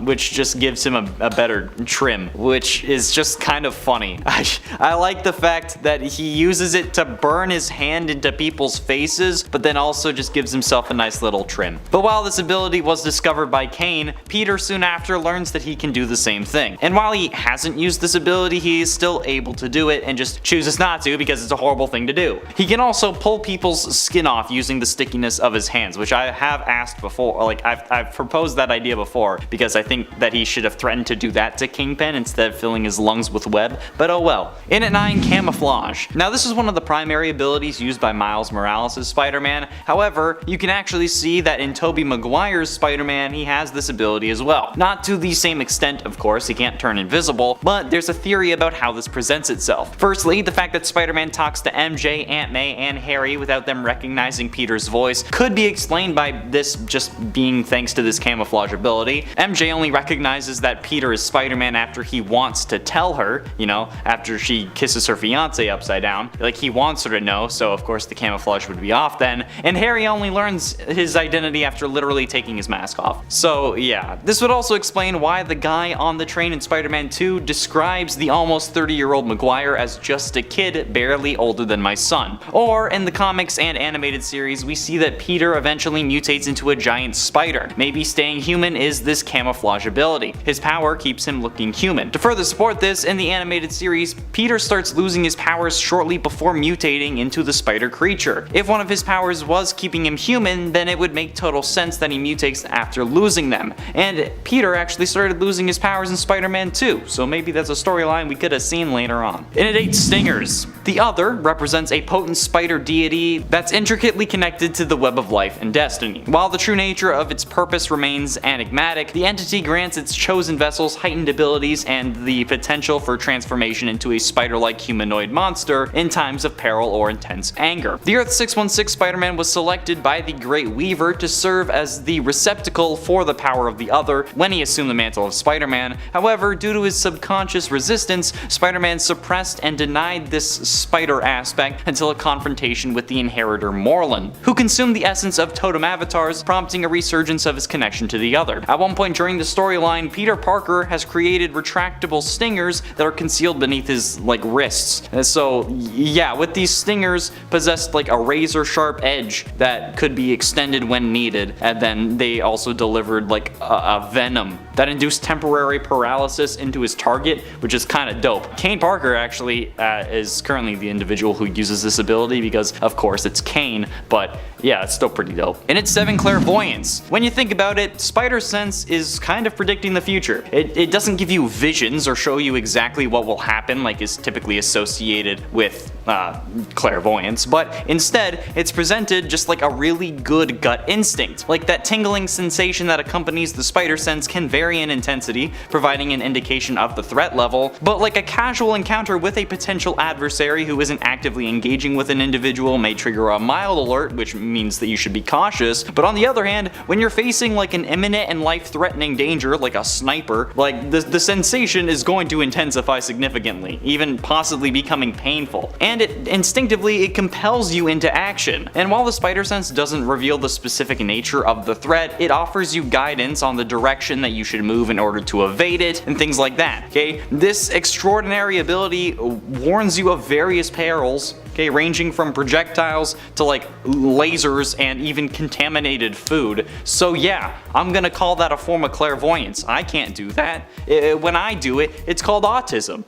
which just gives him a better trim, which is just kind of funny. I like the fact that he uses it to burn his hand into people's faces, but then also just gives himself a nice little trim. But while this ability was discovered by Kane, Peter soon after learns that he can do the same thing. And while he hasn't used this ability, he is still able to do it and just chooses not to because it's a horrible thing to do. He can also pull people's skin off using the stickiness of his hands, which I have asked before, like I've proposed that idea before, because I think that he should have threatened to do that to Kingpin instead of filling his lungs with web, but oh well. In at 9, camouflage. Now this is one of the primary abilities used by Miles Morales' Spider-Man, however, you can actually see that in Tobey Maguire's Spider-Man he has this ability as well. Not to the same extent, of course, he can't turn invisible, but there's a theory about how this presents itself. Firstly, the fact that Spider-Man talks to MJ, Aunt May, and Harry without them recognizing Peter's voice could be explained by this just being thanks to this camouflage ability. MJ only recognizes that Peter is Spider-Man after he wants to tell her, you know, after she kisses her fiance upside down. Like, he wants her to know, so of course the camouflage would be off then, and Harry only learns his identity after literally taking his mask off. So yeah, this would also explain why the guy on the train in Spider-Man 2 describes the almost 30-year-old Maguire as just a kid barely older than my son. Or in the comics and animated series, we see that Peter eventually mutates into a giant spider. Maybe staying human is this camouflage ability. His power keeps him looking human. To further support this, in the animated series, Peter starts losing his powers shortly before mutating into the spider creature. If one of his powers was keeping him human, then it would make total sense that he mutates after losing them. And Peter actually started losing his powers in Spider-Man 2, so maybe that's a storyline we could have seen later on. In at 8, stingers. The Other represents a potent spider deity that's intricately connected to the web of life and destiny. While the true nature of its purpose remains enigmatic, the entity grants its chosen vessels heightened abilities and the potential for transformation into a spider-like humanoid monster in times of peril or intense anger. The Earth 616 Spider-Man was selected by the Great Weaver to serve as the receptacle for the power of the Other when he assumed the mantle of Spider-Man. However, due to his subconscious resistance, Spider-Man suppressed and denied this spider aspect until a confrontation with the inheritor Morlun, who consumed the essence of totem avatars, prompting a resurgence of his connection to the Other. At one point during the storyline, Peter Parker has created retractable stingers that are concealed beneath his wrists. So yeah, with these stingers possessed like a razor sharp edge that could be extended when needed, and then they also delivered like a venom that induced temporary paralysis into his target, which is kind of dope. Kane Parker actually is currently the individual who uses this ability because of course it's Kane, but yeah, it's still pretty dope. And it's 7, clairvoyance. clairvoyance. When you think about it, spider sense is kind of predicting the future. It doesn't give you visions or show you exactly what will happen like is typically associated with clairvoyance, but instead it's presented just like a really good gut instinct. Like that tingling sensation that accompanies the spider sense can vary in intensity, providing an indication of the threat level, but like a casual encounter with a potential adversary who isn't actively engaging with an individual may trigger a mild alert, which means that you should be cautious. But on the other hand, when you're facing like an imminent and life-threatening danger like a sniper, like the sensation is going to intensify significantly, even possibly becoming painful. And instinctively it compels you into action. And while the spider sense doesn't reveal the specific nature of the threat, it offers you guidance on the direction that you should move in order to evade it and things like that. Okay, this extraordinary ability warns you of various perils, okay, ranging from projectiles to like lasers and even contaminated food. So yeah, I'm gonna call that a form of clairvoyance. I can't do that. When I do it, it's called autism.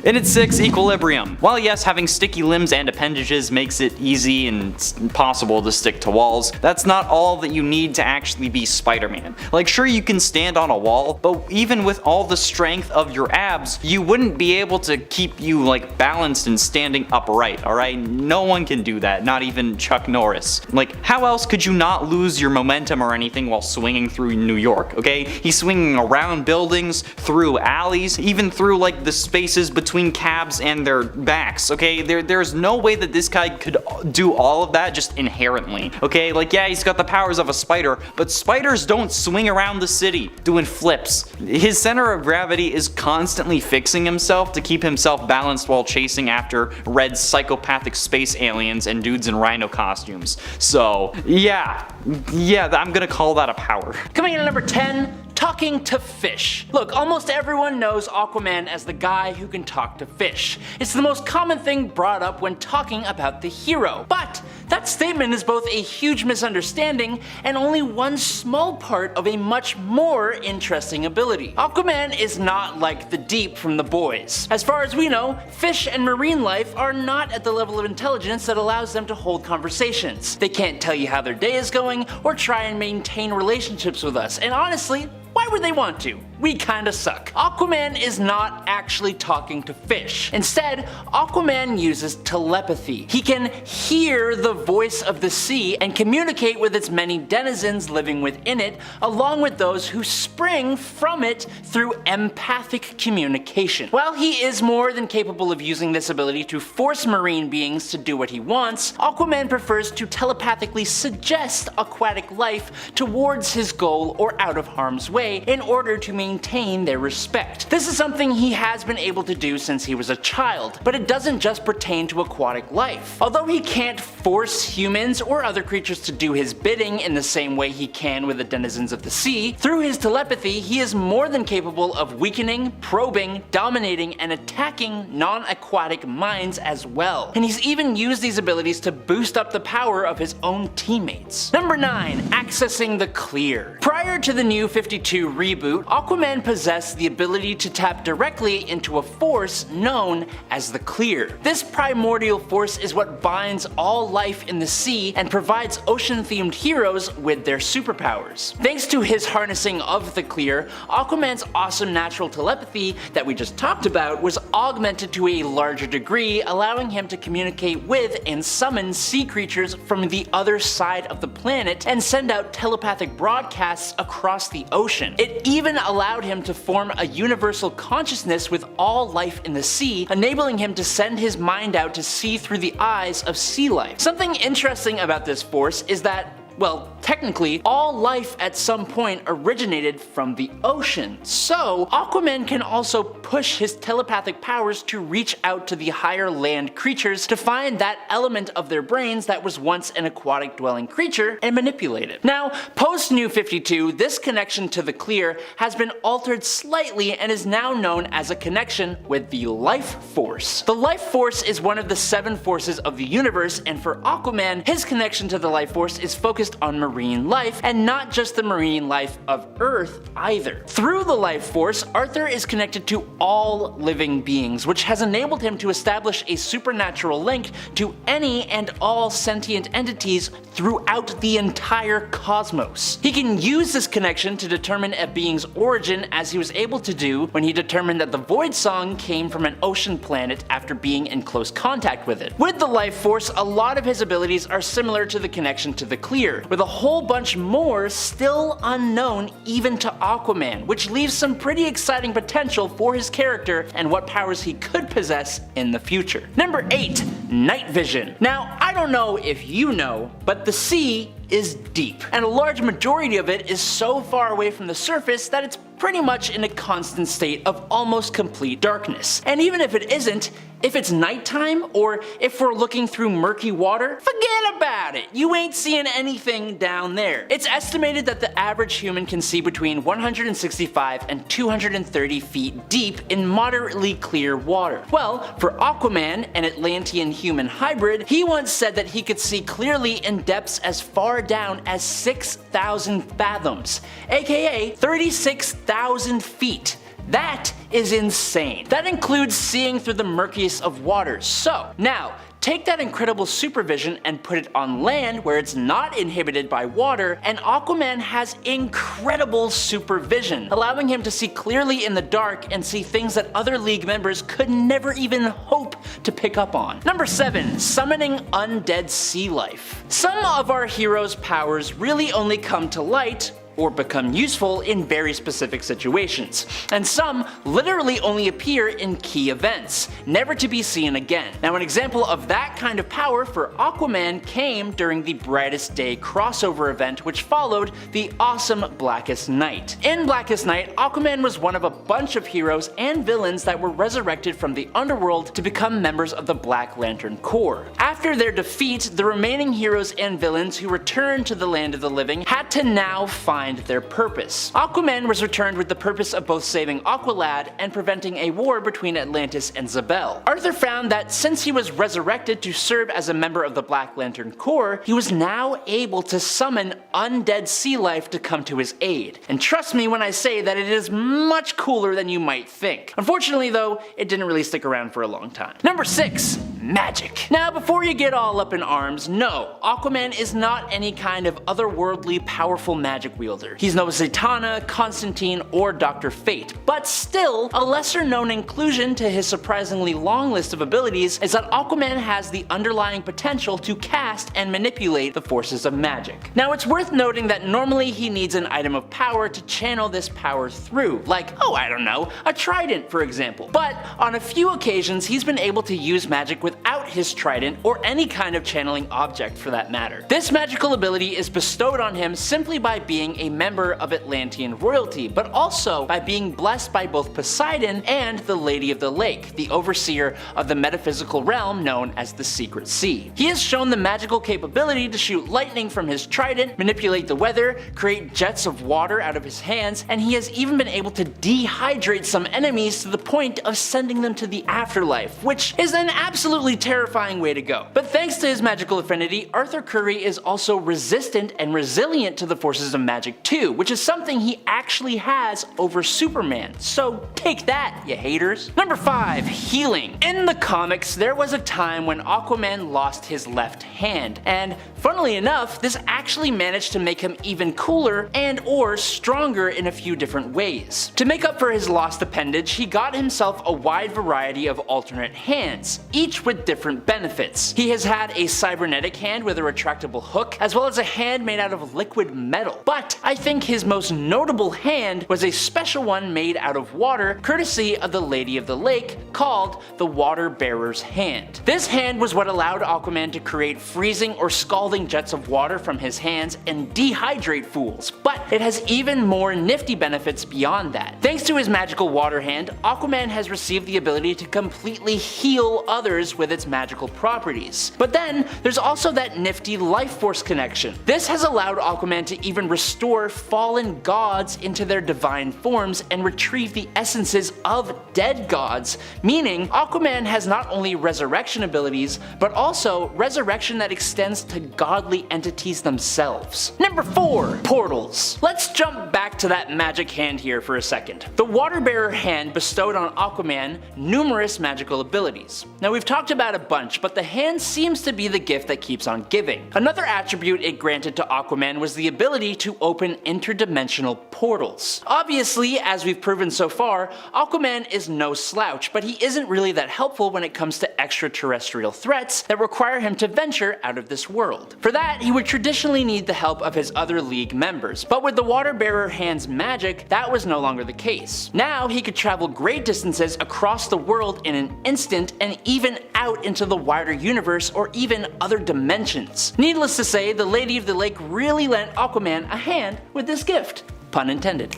In its 6, equilibrium. While yes, having sticky limbs and appendages makes it easy and possible to stick to walls, that's not all that you need to actually be Spider-Man. Like sure you can stand on a wall, but even with all the strength of your abs, you wouldn't be able to keep you like balanced and standing upright, alright? No one can do that, not even Chuck Norris. Like how else could you not lose your momentum or anything while swinging through New York, okay? He's swinging around buildings, through alleys, even through like the spaces between cabs and their backs, okay? There's no way that this guy could do all of that just inherently, okay? Like yeah, he's got the powers of a spider, but spiders don't swing around the city doing flips. His center of gravity is constantly fixing himself to keep himself balanced while chasing after red psychopathic space aliens and dudes in rhino costumes. So yeah, I'm gonna call that a power. Coming in at number 10, talking to fish. Look, almost everyone knows Aquaman as the guy who can talk to fish. It's the most common thing brought up when talking about the hero. But that statement is both a huge misunderstanding and only one small part of a much more interesting ability. Aquaman is not like the deep from The Boys. As far as we know, fish and marine life are not at the level of intelligence that allows them to hold conversations. They can't tell you how their day is going or try and maintain relationships with us, and honestly, why would they want to? We kinda suck. Aquaman is not actually talking to fish. Instead, Aquaman uses telepathy. He can hear the voice of the sea and communicate with its many denizens living within it, along with those who spring from it through empathic communication. While he is more than capable of using this ability to force marine beings to do what he wants, Aquaman prefers to telepathically suggest aquatic life towards his goal or out of harm's way in order to maintain their respect. This is something he has been able to do since he was a child, but it doesn't just pertain to aquatic life. Although he can't force humans or other creatures to do his bidding in the same way he can with the denizens of the sea, through his telepathy he is more than capable of weakening, probing, dominating, and attacking non-aquatic minds as well. And he's even used these abilities to boost up the power of his own teammates. Number 9. Accessing the clear. Prior to the new 52 reboot, Aquaman possessed the ability to tap directly into a force known as the clear. This primordial force is what binds all life in the sea and provides ocean-themed heroes with their superpowers. Thanks to his harnessing of the clear, Aquaman's awesome natural telepathy that we just talked about was augmented to a larger degree, allowing him to communicate with and summon sea creatures from the other side of the planet and send out telepathic broadcasts across the ocean. It even allowed him to form a universal consciousness with all life in the sea, enabling him to send his mind out to see through the eyes of sea life. Something interesting about this force is that, well, technically, all life at some point originated from the ocean. So, Aquaman can also push his telepathic powers to reach out to the higher land creatures to find that element of their brains that was once an aquatic dwelling creature and manipulate it. Now, post New 52, this connection to the clear has been altered slightly and is now known as a connection with the life force. The life force is one of the 7 forces of the universe, and for Aquaman, his connection to the life force is focused focused on marine life, and not just the marine life of Earth either. Through the life force, Arthur is connected to all living beings, which has enabled him to establish a supernatural link to any and all sentient entities throughout the entire cosmos. He can use this connection to determine a being's origin, as he was able to do when he determined that the Void Song came from an ocean planet after being in close contact with it. With the life force, a lot of his abilities are similar to the connection to the Clear, with a whole bunch more still unknown even to Aquaman, which leaves some pretty exciting potential for his character and what powers he could possess in the future. Number 8. Night Vision. Now, I don't know if you know, but the sea is deep, and a large majority of it is so far away from the surface that it's pretty much in a constant state of almost complete darkness. And even if it isn't, if it's nighttime, or if we're looking through murky water, forget about it. You ain't seeing anything down there. It's estimated that the average human can see between 165 and 230 feet deep in moderately clear water. Well, for Aquaman, an Atlantean human hybrid, he once said that he could see clearly in depths as far down as 6,000 fathoms, aka 36,000 feet. That is insane. That includes seeing through the murkiest of waters. So, now, take that incredible supervision and put it on land where it's not inhibited by water, and Aquaman has incredible supervision, allowing him to see clearly in the dark and see things that other League members could never even hope to pick up on. Number 7. Summoning undead sea life. Some of our heroes' powers really only come to light or become useful in very specific situations, and some literally only appear in key events, never to be seen again. Now, an example of that kind of power for Aquaman came during the Brightest Day crossover event, which followed the awesome Blackest Night. In Blackest Night, Aquaman was one of a bunch of heroes and villains that were resurrected from the underworld to become members of the Black Lantern Corps. After their defeat, the remaining heroes and villains who returned to the land of the living had to now find their purpose. Aquaman was returned with the purpose of both saving Aqualad and preventing a war between Atlantis and Zabel. Arthur found that since he was resurrected to serve as a member of the Black Lantern Corps, he was now able to summon undead sea life to come to his aid. And trust me when I say that it is much cooler than you might think. Unfortunately though, it didn't really stick around for a long time. Number 6. Magic. Now, before you get all up in arms, no, Aquaman is not any kind of otherworldly powerful magic wielder. He's no Zatanna, Constantine, or Dr. Fate, but still, a lesser known inclusion to his surprisingly long list of abilities is that Aquaman has the underlying potential to cast and manipulate the forces of magic. Now, it's worth noting that normally he needs an item of power to channel this power through, like, oh, I don't know, a trident for example. But on a few occasions, he's been able to use magic without his trident or any kind of channeling object for that matter. This magical ability is bestowed on him simply by being a member of Atlantean royalty, but also by being blessed by both Poseidon and the Lady of the Lake, the overseer of the metaphysical realm known as the Secret Sea. He has shown the magical capability to shoot lightning from his trident, manipulate the weather, create jets of water out of his hands, and he has even been able to dehydrate some enemies to the point of sending them to the afterlife, which is an absolutely terrifying way to go. But thanks to his magical affinity, Arthur Curry is also resistant and resilient to the forces of magic too, which is something he actually has over Superman. So take that, you haters. Number 5. Healing. In the comics, there was a time when Aquaman lost his left hand, and funnily enough, this actually managed to make him even cooler and or stronger in a few different ways. To make up for his lost appendage, he got himself a wide variety of alternate hands, each with different benefits. He has had a cybernetic hand with a retractable hook, as well as a hand made out of liquid metal. But I think his most notable hand was a special one made out of water, courtesy of the Lady of the Lake, called the Water Bearer's Hand. This hand was what allowed Aquaman to create freezing or scalding jets of water from his hands and dehydrate fools, but it has even more nifty benefits beyond that. Thanks to his magical water hand, Aquaman has received the ability to completely heal others with its magic magical properties. But then, there's also that nifty life force connection. This has allowed Aquaman to even restore fallen gods into their divine forms and retrieve the essences of dead gods, meaning Aquaman has not only resurrection abilities, but also resurrection that extends to godly entities themselves. Number 4. Portals. Let's jump back to that magic hand here for a second. The Waterbearer hand bestowed on Aquaman numerous magical abilities. Now we've talked about a bunch, but the hand seems to be the gift that keeps on giving. Another attribute it granted to Aquaman was the ability to open interdimensional portals. Obviously, as we've proven so far, Aquaman is no slouch, but he isn't really that helpful when it comes to extraterrestrial threats that require him to venture out of this world. For that, he would traditionally need the help of his other League members, but with the Waterbearer hand's magic, that was no longer the case. Now he could travel great distances across the world in an instant and even out into the wider universe or even other dimensions. Needless to say, the Lady of the Lake really lent Aquaman a hand with this gift. Pun intended.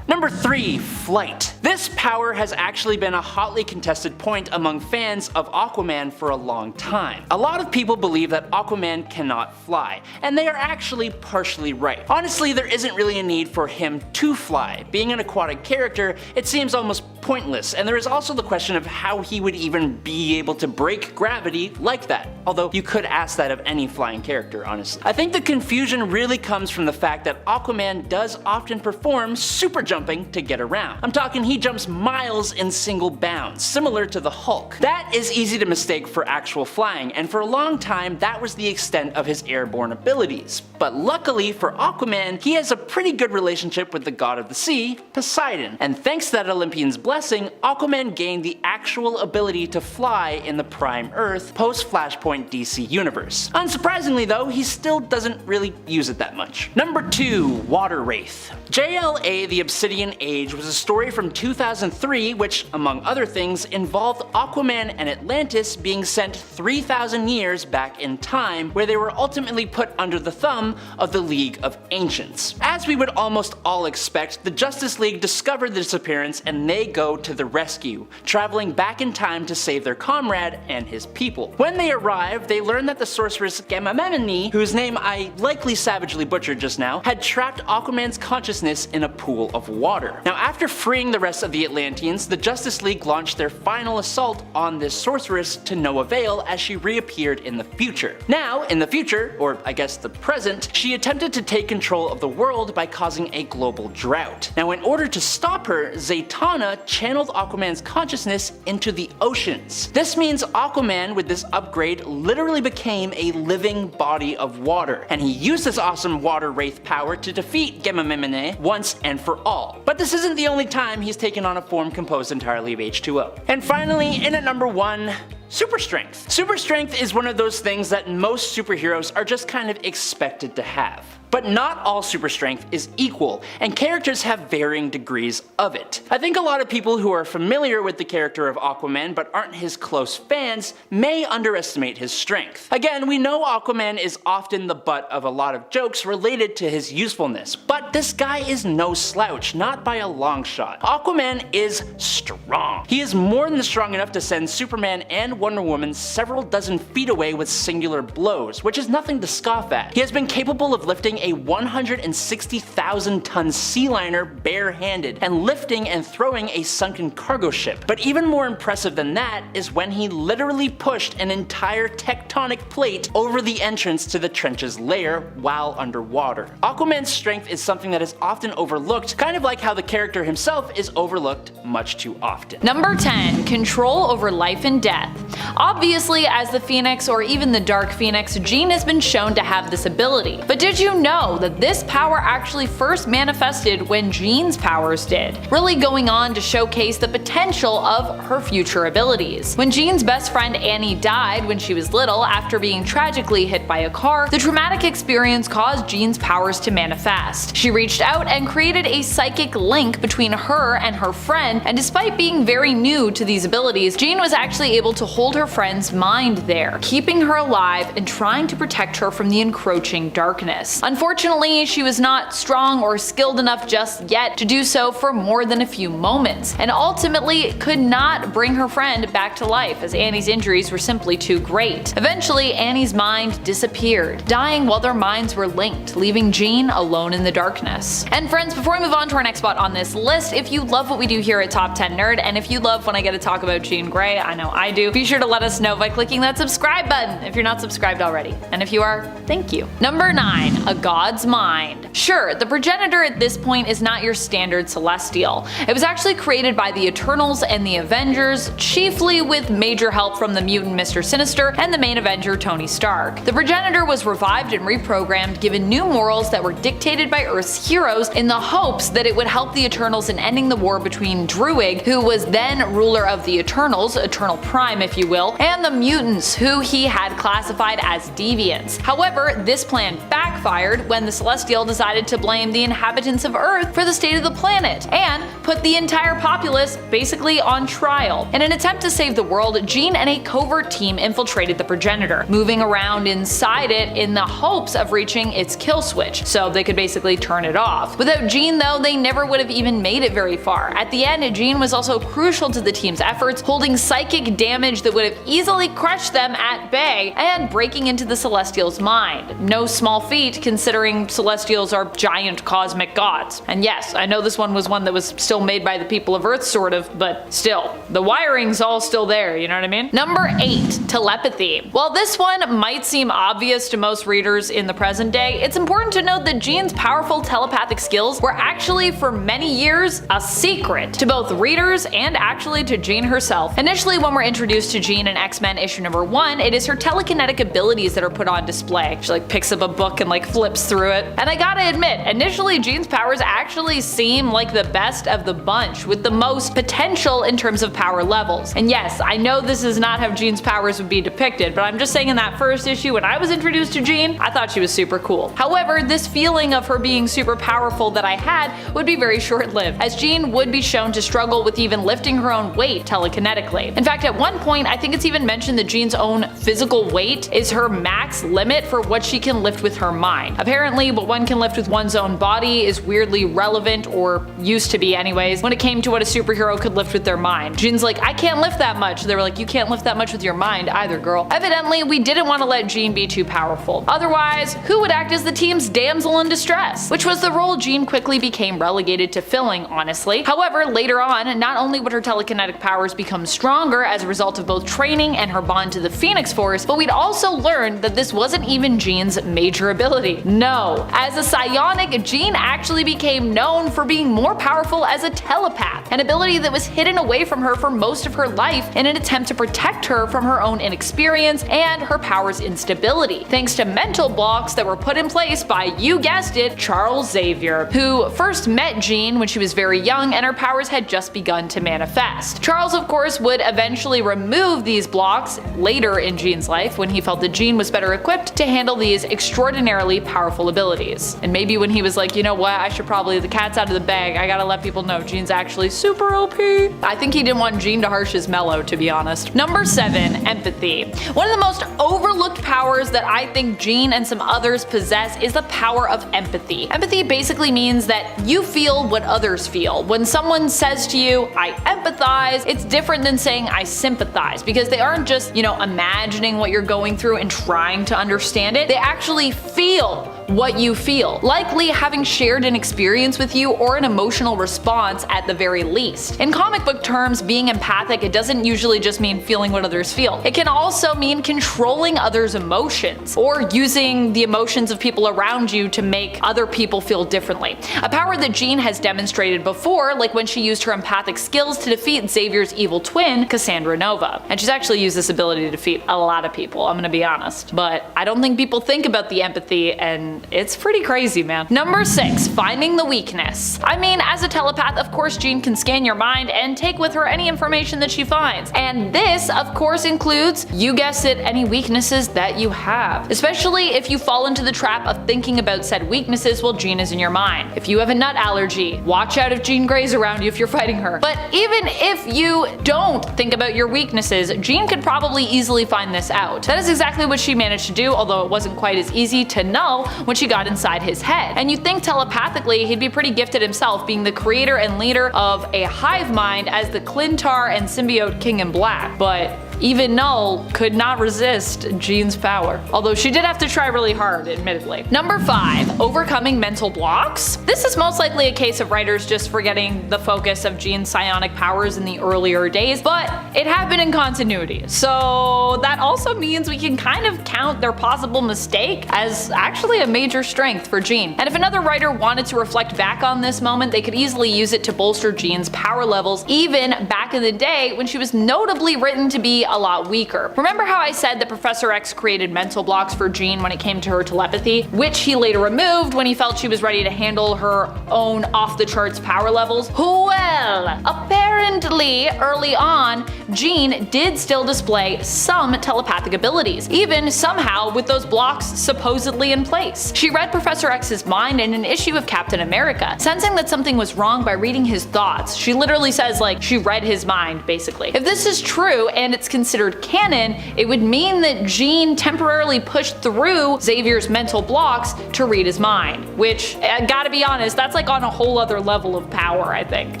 Number 3. Flight. This power has actually been a hotly contested point among fans of Aquaman for a long time. A lot of people believe that Aquaman cannot fly, and they are actually partially right. Honestly, there isn't really a need for him to fly. Being an aquatic character, it seems almost pointless, and there is also the question of how he would even be able to break gravity like that. Although you could ask that of any flying character, honestly. I think the confusion really comes from the fact that Aquaman does often perform super jumping to get around. I'm talking he jumps miles in single bounds, similar to the Hulk. That is easy to mistake for actual flying, and for a long time that was the extent of his airborne abilities. But luckily for Aquaman, he has a pretty good relationship with the god of the sea, Poseidon, and thanks to that Olympian's blessing, Aquaman gained the actual ability to fly in the Prime Earth post-Flashpoint DC universe. Unsurprisingly though, he still doesn't really use it that much. Number 2. Water Wraith. JLA The Obsidian Age was a story from 2003 which, among other things, involved Aquaman and Atlantis being sent 3,000 years back in time, where they were ultimately put under the thumb of the League of Ancients. As we would almost all expect, the Justice League discovered the disappearance and they go to the rescue, traveling back in time to save their comrade and his people. When they arrive, they learn that the sorceress Gamamemini, whose name I likely savagely butchered just now, had trapped Aquaman's consciousness in a pool of water. Now after freeing the rest of the Atlanteans, the Justice League launched their final assault on this sorceress to no avail as she reappeared in the future. Now, in the future, or I guess the present, she attempted to take control of the world by causing a global drought. Now in order to stop her, Zatanna channeled Aquaman's consciousness into the oceans. This means Aquaman with this upgrade literally became a living body of water, and he used this awesome water wraith power to defeat Gamamemini once and for all. But this isn't the only time he's taken on a form composed entirely of H2O. And finally, in at number 1, super strength. Super strength is one of those things that most superheroes are just kind of expected to have. But not all super strength is equal, and characters have varying degrees of it. I think a lot of people who are familiar with the character of Aquaman but aren't his close fans may underestimate his strength. Again, we know Aquaman is often the butt of a lot of jokes related to his usefulness, but this guy is no slouch, not by a long shot. Aquaman is strong. He is more than strong enough to send Superman and Wonder Woman several dozen feet away with singular blows, which is nothing to scoff at. He has been capable of lifting a 160,000 ton sea liner barehanded and lifting and throwing a sunken cargo ship. But even more impressive than that is when he literally pushed an entire tectonic plate over the entrance to the trench's lair while underwater. Aquaman's strength is something that is often overlooked, kind of like how the character himself is overlooked much too often. Number 10. Control over life and death. Obviously, as the Phoenix or even the Dark Phoenix, Jean has been shown to have this ability. But did you know that this power actually first manifested when Jean's powers did, really going on to showcase the potential of her future abilities. When Jean's best friend Annie died when she was little after being tragically hit by a car, the traumatic experience caused Jean's powers to manifest. She reached out and created a psychic link between her and her friend, and despite being very new to these abilities, Jean was actually able to hold her friend's mind there, keeping her alive and trying to protect her from the encroaching darkness. Unfortunately, she was not strong or skilled enough just yet to do so for more than a few moments, and ultimately could not bring her friend back to life as Annie's injuries were simply too great. Eventually, Annie's mind disappeared, dying while their minds were linked, leaving Jean alone in the darkness. And friends, before we move on to our next spot on this list, if you love what we do here at Top 10 Nerd, and if you love when I get to talk about Jean Grey, I know I do, be sure to let us know by clicking that subscribe button if you're not subscribed already. And if you are, thank you. Number 9. A God's Mind. Sure, the progenitor at this point is not your standard celestial. It was actually created by the Eternals and the Avengers, chiefly with major help from the mutant Mr. Sinister and the main Avenger Tony Stark. The progenitor was revived and reprogrammed, given new morals that were dictated by Earth's heroes in the hopes that it would help the Eternals in ending the war between Druig, who was then ruler of the Eternals, Eternal Prime if you will, and the mutants, who he had classified as deviants. However, this plan backfired when the Celestial decided to blame the inhabitants of Earth for the state of the planet, and put the entire populace basically on trial. In an attempt to save the world, Jean and a covert team infiltrated the progenitor, moving around inside it in the hopes of reaching its kill switch, so they could basically turn it off. Without Jean though, they never would have even made it very far. At the end, Jean was also crucial to the team's efforts, holding psychic damage that would have easily crushed them at bay, and breaking into the Celestial's mind. No small feat considering Celestials are giant cosmic gods. And yes, I know this one was one that was still made by the people of Earth sort of, but still, the wiring's all still there, you know what I mean? Number 8. Telepathy. While this one might seem obvious to most readers in the present day, it's important to note that Jean's powerful telepathic skills were actually for many years a secret to both readers and actually to Jean herself. Initially, when we're introduced to Jean in X-Men issue number 1, it is her telekinetic abilities that are put on display. She picks up a book and flips through it. And I gotta admit, initially Jean's powers actually seem like the best of the bunch, with the most potential in terms of power levels. And yes, I know this is not how Jean's powers would be depicted, but I'm just saying in that first issue when I was introduced to Jean, I thought she was super cool. However, this feeling of her being super powerful that I had would be very short-lived, as Jean would be shown to struggle with even lifting her own weight telekinetically. In fact, at one point, I think it's even mentioned that Jean's own physical weight is her max limit for what she can lift with her mind. Apparently, what one can lift with one's own body is weirdly relevant, or used to be anyways, when it came to what a superhero could lift with their mind. Jean's like, I can't lift that much. They were like, you can't lift that much with your mind either, girl. Evidently, we didn't want to let Jean be too powerful. Otherwise, who would act as the team's damsel in distress? Which was the role Jean quickly became relegated to filling, honestly. However, later on, not only would her telekinetic powers become stronger as a result of both training and her bond to the Phoenix Force, but we'd also learn that this wasn't even Jean's major ability. No, as a psionic, Jean actually became known for being more powerful as a telepath, an ability that was hidden away from her for most of her life in an attempt to protect her from her own inexperience and her power's instability, thanks to mental blocks that were put in place by, you guessed it, Charles Xavier, who first met Jean when she was very young and her powers had just begun to manifest. Charles, of course, would eventually remove these blocks later in Jean's life when he felt that Jean was better equipped to handle these extraordinarily powerful abilities. And maybe when he was like, you know what, I should probably, the cat's out of the bag, I gotta let people know Jean's actually super OP. I think he didn't want Jean to harsh his mellow, to be honest. Number 7. Empathy. One of the most overlooked powers that I think Jean and some others possess is the power of empathy. Empathy basically means that you feel what others feel. When someone says to you, I empathize, it's different than saying I sympathize, because they aren't just, imagining what you're going through and trying to understand it. They actually feel what you feel, likely having shared an experience with you or an emotional response at the very least. In comic book terms, being empathic, it doesn't usually just mean feeling what others feel. It can also mean controlling others' emotions, or using the emotions of people around you to make other people feel differently. A power that Jean has demonstrated before, like when she used her empathic skills to defeat Xavier's evil twin, Cassandra Nova. And she's actually used this ability to defeat a lot of people, I'm gonna be honest. But I don't think people think about the empathy, and it's pretty crazy, man. Number 6. Finding the weakness. I mean, as a telepath, of course Jean can scan your mind and take with her any information that she finds. And this, of course, includes, you guessed it, any weaknesses that you have. Especially if you fall into the trap of thinking about said weaknesses while Jean is in your mind. If you have a nut allergy, watch out if Jean Grey's around you if you're fighting her. But even if you don't think about your weaknesses, Jean could probably easily find this out. That is exactly what she managed to do, although it wasn't quite as easy to know when she got inside his head. And you'd think telepathically he'd be pretty gifted himself, being the creator and leader of a hive mind as the Clintar and symbiote King in Black. But even Null could not resist Jean's power. Although she did have to try really hard, admittedly. Number 5. Overcoming mental blocks. This is most likely a case of writers just forgetting the focus of Jean's psionic powers in the earlier days, but it happened in continuity. So that also means we can kind of count their possible mistake as actually a major strength for Jean. And if another writer wanted to reflect back on this moment, they could easily use it to bolster Jean's power levels, even back in the day when she was notably written to be a lot weaker. Remember how I said that Professor X created mental blocks for Jean when it came to her telepathy, which he later removed when he felt she was ready to handle her own off-the-charts power levels? Well, apparently early on, Jean did still display some telepathic abilities, even somehow with those blocks supposedly in place. She read Professor X's mind in an issue of Captain America, sensing that something was wrong by reading his thoughts. She literally says like she read his mind, basically. If this is true and it's considered canon, it would mean that Jean temporarily pushed through Xavier's mental blocks to read his mind, which, gotta be honest, that's like on a whole other level of power, I think.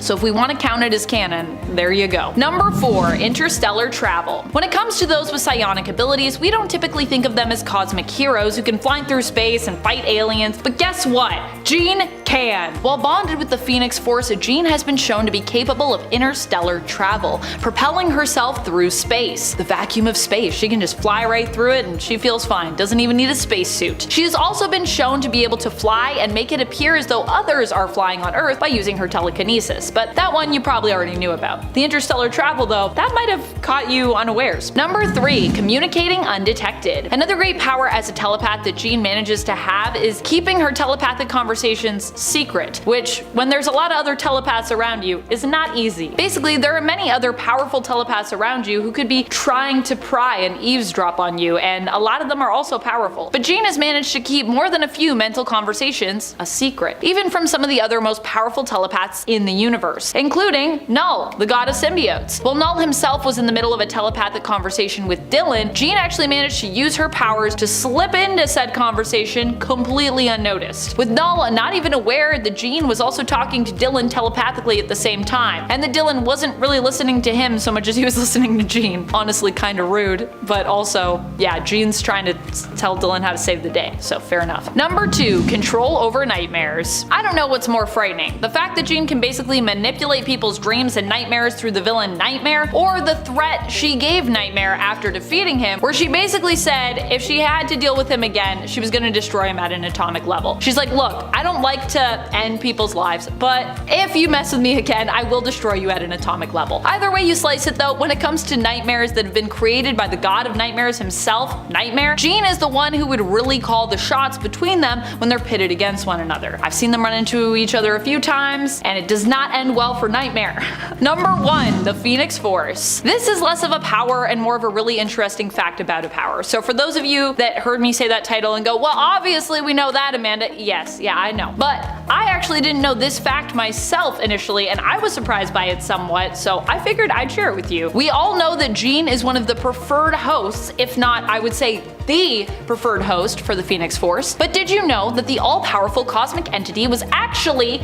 So if we want to count it as canon, there you go. Number 4. Interstellar travel. When it comes to those with psionic abilities, we don't typically think of them as cosmic heroes who can fly through space and fight aliens, but guess what? Jean can. While bonded with the Phoenix Force, Jean has been shown to be capable of interstellar travel, propelling herself through space. The vacuum of space. She can just fly right through it and she feels fine. Doesn't even need a spacesuit. She has also been shown to be able to fly and make it appear as though others are flying on Earth by using her telekinesis, but that one you probably already knew about. The interstellar travel though, that might have caught you unawares. Number 3. Communicating undetected. Another great power as a telepath that Jean manages to have is keeping her telepathic conversations secret, which, when there's a lot of other telepaths around you, is not easy. Basically, there are many other powerful telepaths around you who could be trying to pry and eavesdrop on you, and a lot of them are also powerful. But Jean has managed to keep more than a few mental conversations a secret, even from some of the other most powerful telepaths in the universe, including Null, the god of symbiotes. While Null himself was in the middle of a telepathic conversation with Dylan, Jean actually managed to use her powers to slip into said conversation completely unnoticed, with Null not even aware that Jean was also talking to Dylan telepathically at the same time, and that Dylan wasn't really listening to him so much as he was listening to Jean. Honestly, kinda rude, but also, yeah, Jean's trying to tell Dylan how to save the day, so fair enough. Number 2. Control over nightmares. I don't know what's more frightening, the fact that Jean can basically manipulate people's dreams and nightmares through the villain Nightmare, or the threat she gave Nightmare after defeating him, where she basically said if she had to deal with him again, she was gonna destroy him at an atomic level. She's like, look, I don't like to end people's lives, but if you mess with me again, I will destroy you at an atomic level. Either way you slice it though, when it comes to nightmares that have been created by the god of nightmares himself, Nightmare, Jean is the one who would really call the shots between them when they're pitted against one another. I've seen them run into each other a few times, and it does not end well for Nightmare. Number 1. The Phoenix Force. This is less of a power and more of a really interesting fact about a power. So for those of you that heard me say that title and go, well, obviously we know that, Amanda. Yes, yeah, I know. But I actually didn't know this fact myself initially, and I was surprised by it somewhat, so I figured I'd share it with you. We all know that Jean is one of the preferred hosts, if not, I would say, the preferred host for the Phoenix Force. But did you know that the all-powerful cosmic entity was actually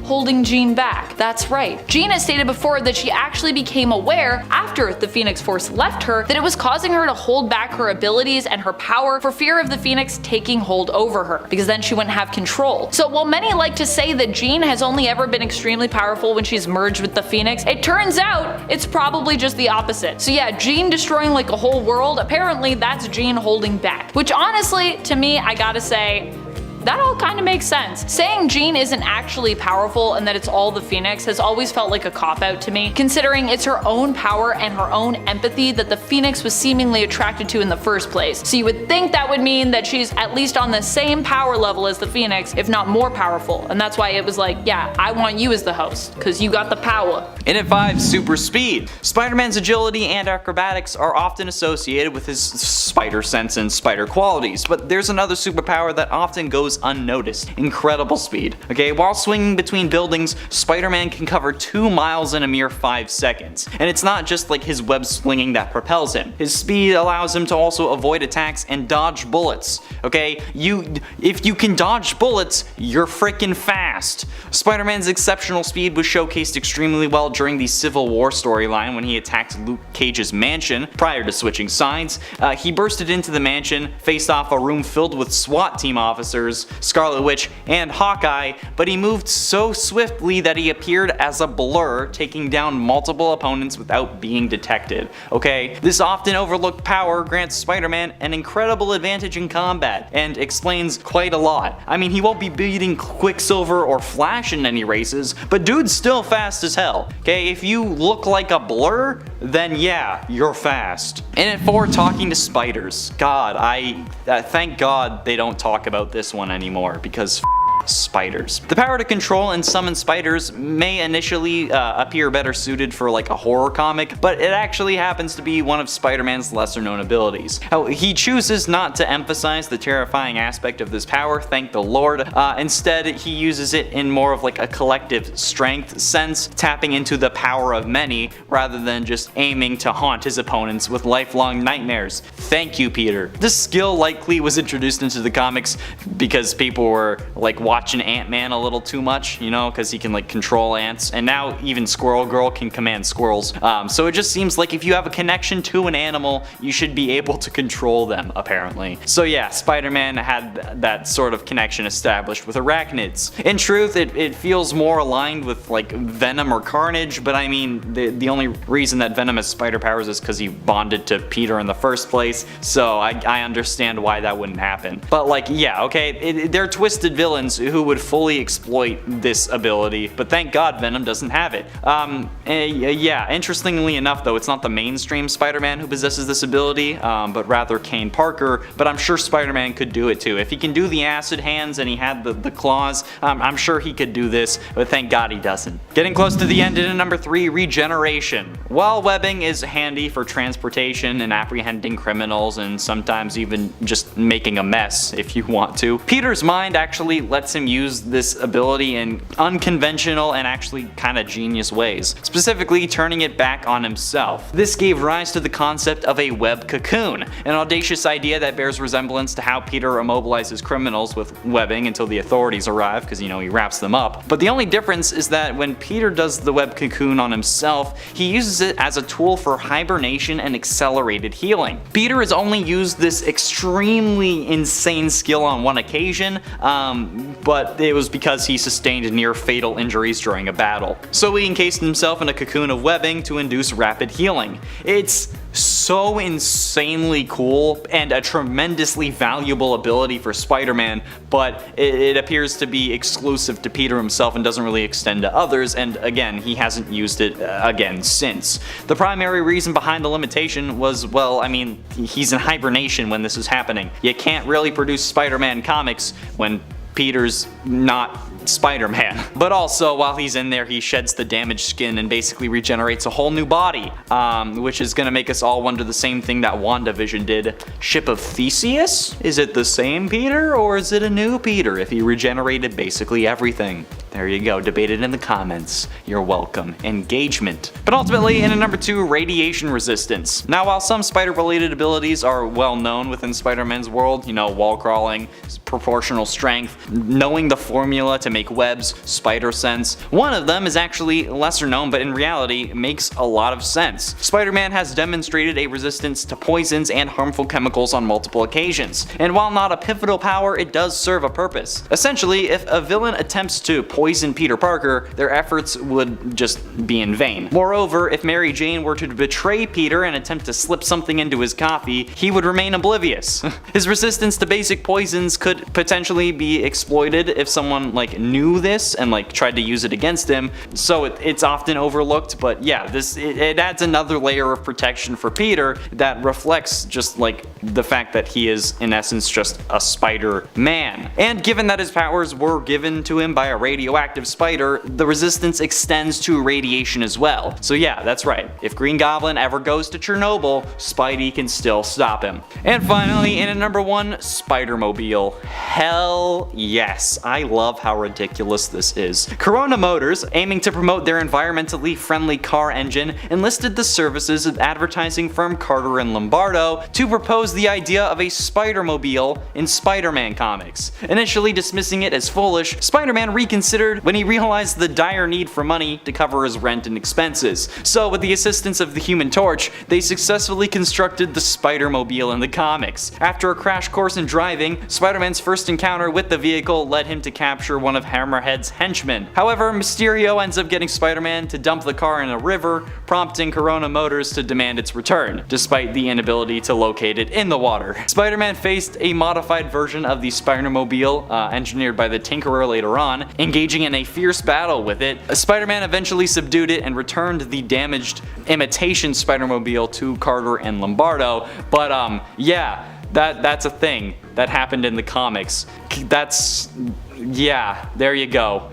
holding Jean back? That's right. Jean has stated before that she actually became aware after the Phoenix Force left her that it was causing her to hold back her abilities and her power for fear of the Phoenix taking hold over her, because then she wouldn't have control. So while many like to say that Jean has only ever been extremely powerful when she's merged with the Phoenix, it turns out it's probably just the opposite. So yeah, Jean destroying like a whole world, apparently that's Jean holding back. Which honestly, to me, I gotta say, that all kind of makes sense. Saying Jean isn't actually powerful and that it's all the Phoenix has always felt like a cop-out to me, considering it's her own power and her own empathy that the Phoenix was seemingly attracted to in the first place. So you would think that would mean that she's at least on the same power level as the Phoenix, if not more powerful, and that's why it was like, yeah, I want you as the host, cause you got the power. In at 5, super speed. Spider-Man's agility and acrobatics are often associated with his spider sense and spider qualities, but there's another superpower that often goes goes unnoticed. Incredible speed. Okay, while swinging between buildings, Spider-Man can cover 2 miles in a mere 5 seconds. And it's not just like his web swinging that propels him. His speed allows him to also avoid attacks and dodge bullets. Okay, if you can dodge bullets, you're freaking fast. Spider-Man's exceptional speed was showcased extremely well during the Civil War storyline when he attacked Luke Cage's mansion prior to switching sides. He bursted into the mansion, faced off a room filled with SWAT team officers, Scarlet Witch, and Hawkeye, but he moved so swiftly that he appeared as a blur, taking down multiple opponents without being detected. Okay, this often overlooked power grants Spider-Man an incredible advantage in combat, and explains quite a lot. I mean, he won't be beating Quicksilver or Flash in any races, but dude's still fast as hell. Okay, if you look like a blur, then yeah, you're fast. And at 4, talking to spiders. God, thank God they don't talk about this one anymore, because spiders. The power to control and summon spiders may initially appear better suited for like a horror comic, but it actually happens to be one of Spider-Man's lesser known abilities. He chooses not to emphasize the terrifying aspect of this power, thank the Lord. Instead, he uses it in more of like a collective strength sense, tapping into the power of many rather than just aiming to haunt his opponents with lifelong nightmares. Thank you, Peter. This skill likely was introduced into the comics because people were like watching Ant-Man a little too much, you know, because he can like control ants, and now even Squirrel Girl can command squirrels. So it just seems like if you have a connection to an animal, you should be able to control them, apparently. So yeah, Spider-Man had that sort of connection established with arachnids. In truth, it feels more aligned with like Venom or Carnage, but I mean, the only reason that Venom has spider powers is because he bonded to Peter in the first place, so I understand why that wouldn't happen. But like, yeah, okay, they're twisted villains who would fully exploit this ability, but thank God Venom doesn't have it. Yeah, interestingly enough though, it's not the mainstream Spider-Man who possesses this ability, but rather Kane Parker, but I'm sure Spider-Man could do it too. If he can do the acid hands and he had the claws, I'm sure he could do this, but thank God he doesn't. Getting close to the end in number 3, regeneration. While webbing is handy for transportation and apprehending criminals and sometimes even just making a mess if you want to, Peter's mind actually lets him use this ability in unconventional and actually kind of genius ways, specifically turning it back on himself. This gave rise to the concept of a web cocoon, an audacious idea that bears resemblance to how Peter immobilizes criminals with webbing until the authorities arrive, because you know he wraps them up. But the only difference is that when Peter does the web cocoon on himself, he uses it as a tool for hibernation and accelerated healing. Peter has only used this extremely insane skill on one occasion, but it was because he sustained near fatal injuries during a battle. So he encased himself in a cocoon of webbing to induce rapid healing. It's so insanely cool and a tremendously valuable ability for Spider-Man, but it appears to be exclusive to Peter himself and doesn't really extend to others, and again, he hasn't used it again since. The primary reason behind the limitation was, well, I mean, he's in hibernation when this is happening. You can't really produce Spider-Man comics when Peter's not Spider-Man. But also, while he's in there, he sheds the damaged skin and basically regenerates a whole new body, which is gonna make us all wonder the same thing that WandaVision did. Ship of Theseus? Is it the same Peter, or is it a new Peter if he regenerated basically everything? There you go, debate it in the comments. You're welcome. Engagement. But ultimately, in number 2, radiation resistance. Now, while some spider-related abilities are well known within Spider-Man's world, you know, wall crawling, proportional strength, knowing the formula to make webs, spider sense, one of them is actually lesser known, but in reality makes a lot of sense. Spider-Man has demonstrated a resistance to poisons and harmful chemicals on multiple occasions, and while not a pivotal power, it does serve a purpose. Essentially, if a villain attempts to poison Peter Parker, their efforts would just be in vain. Moreover, if Mary Jane were to betray Peter and attempt to slip something into his coffee, he would remain oblivious. His resistance to basic poisons could potentially be exploited if someone like knew this and like tried to use it against him, so it's often overlooked. But yeah, it adds another layer of protection for Peter that reflects just like the fact that he is in essence just a Spider-Man. And given that his powers were given to him by a radioactive spider, the resistance extends to radiation as well. So yeah, that's right. If Green Goblin ever goes to Chernobyl, Spidey can still stop him. And finally, in at number 1, Spider-Mobile. Hell yes, I love how ridiculous this is. Corona Motors, aiming to promote their environmentally friendly car engine, enlisted the services of advertising firm Carter and Lombardo to propose the idea of a Spider-Mobile in Spider-Man comics. Initially dismissing it as foolish, Spider-Man reconsidered when he realized the dire need for money to cover his rent and expenses. So with the assistance of the Human Torch, they successfully constructed the Spider-Mobile in the comics. After a crash course in driving, Spider-Man's first encounter with the vehicle led him to capture one of Hammerhead's henchmen. However, Mysterio ends up getting Spider-Man to dump the car in a river, prompting Corona Motors to demand its return, despite the inability to locate it in the water. Spider-Man faced a modified version of the Spider-Mobile, engineered by the Tinkerer later on, engaging in a fierce battle with it. Spider-Man eventually subdued it and returned the damaged imitation Spider-Mobile to Carter and Lombardo, but yeah, that's a thing that happened in the comics. Yeah, there you go.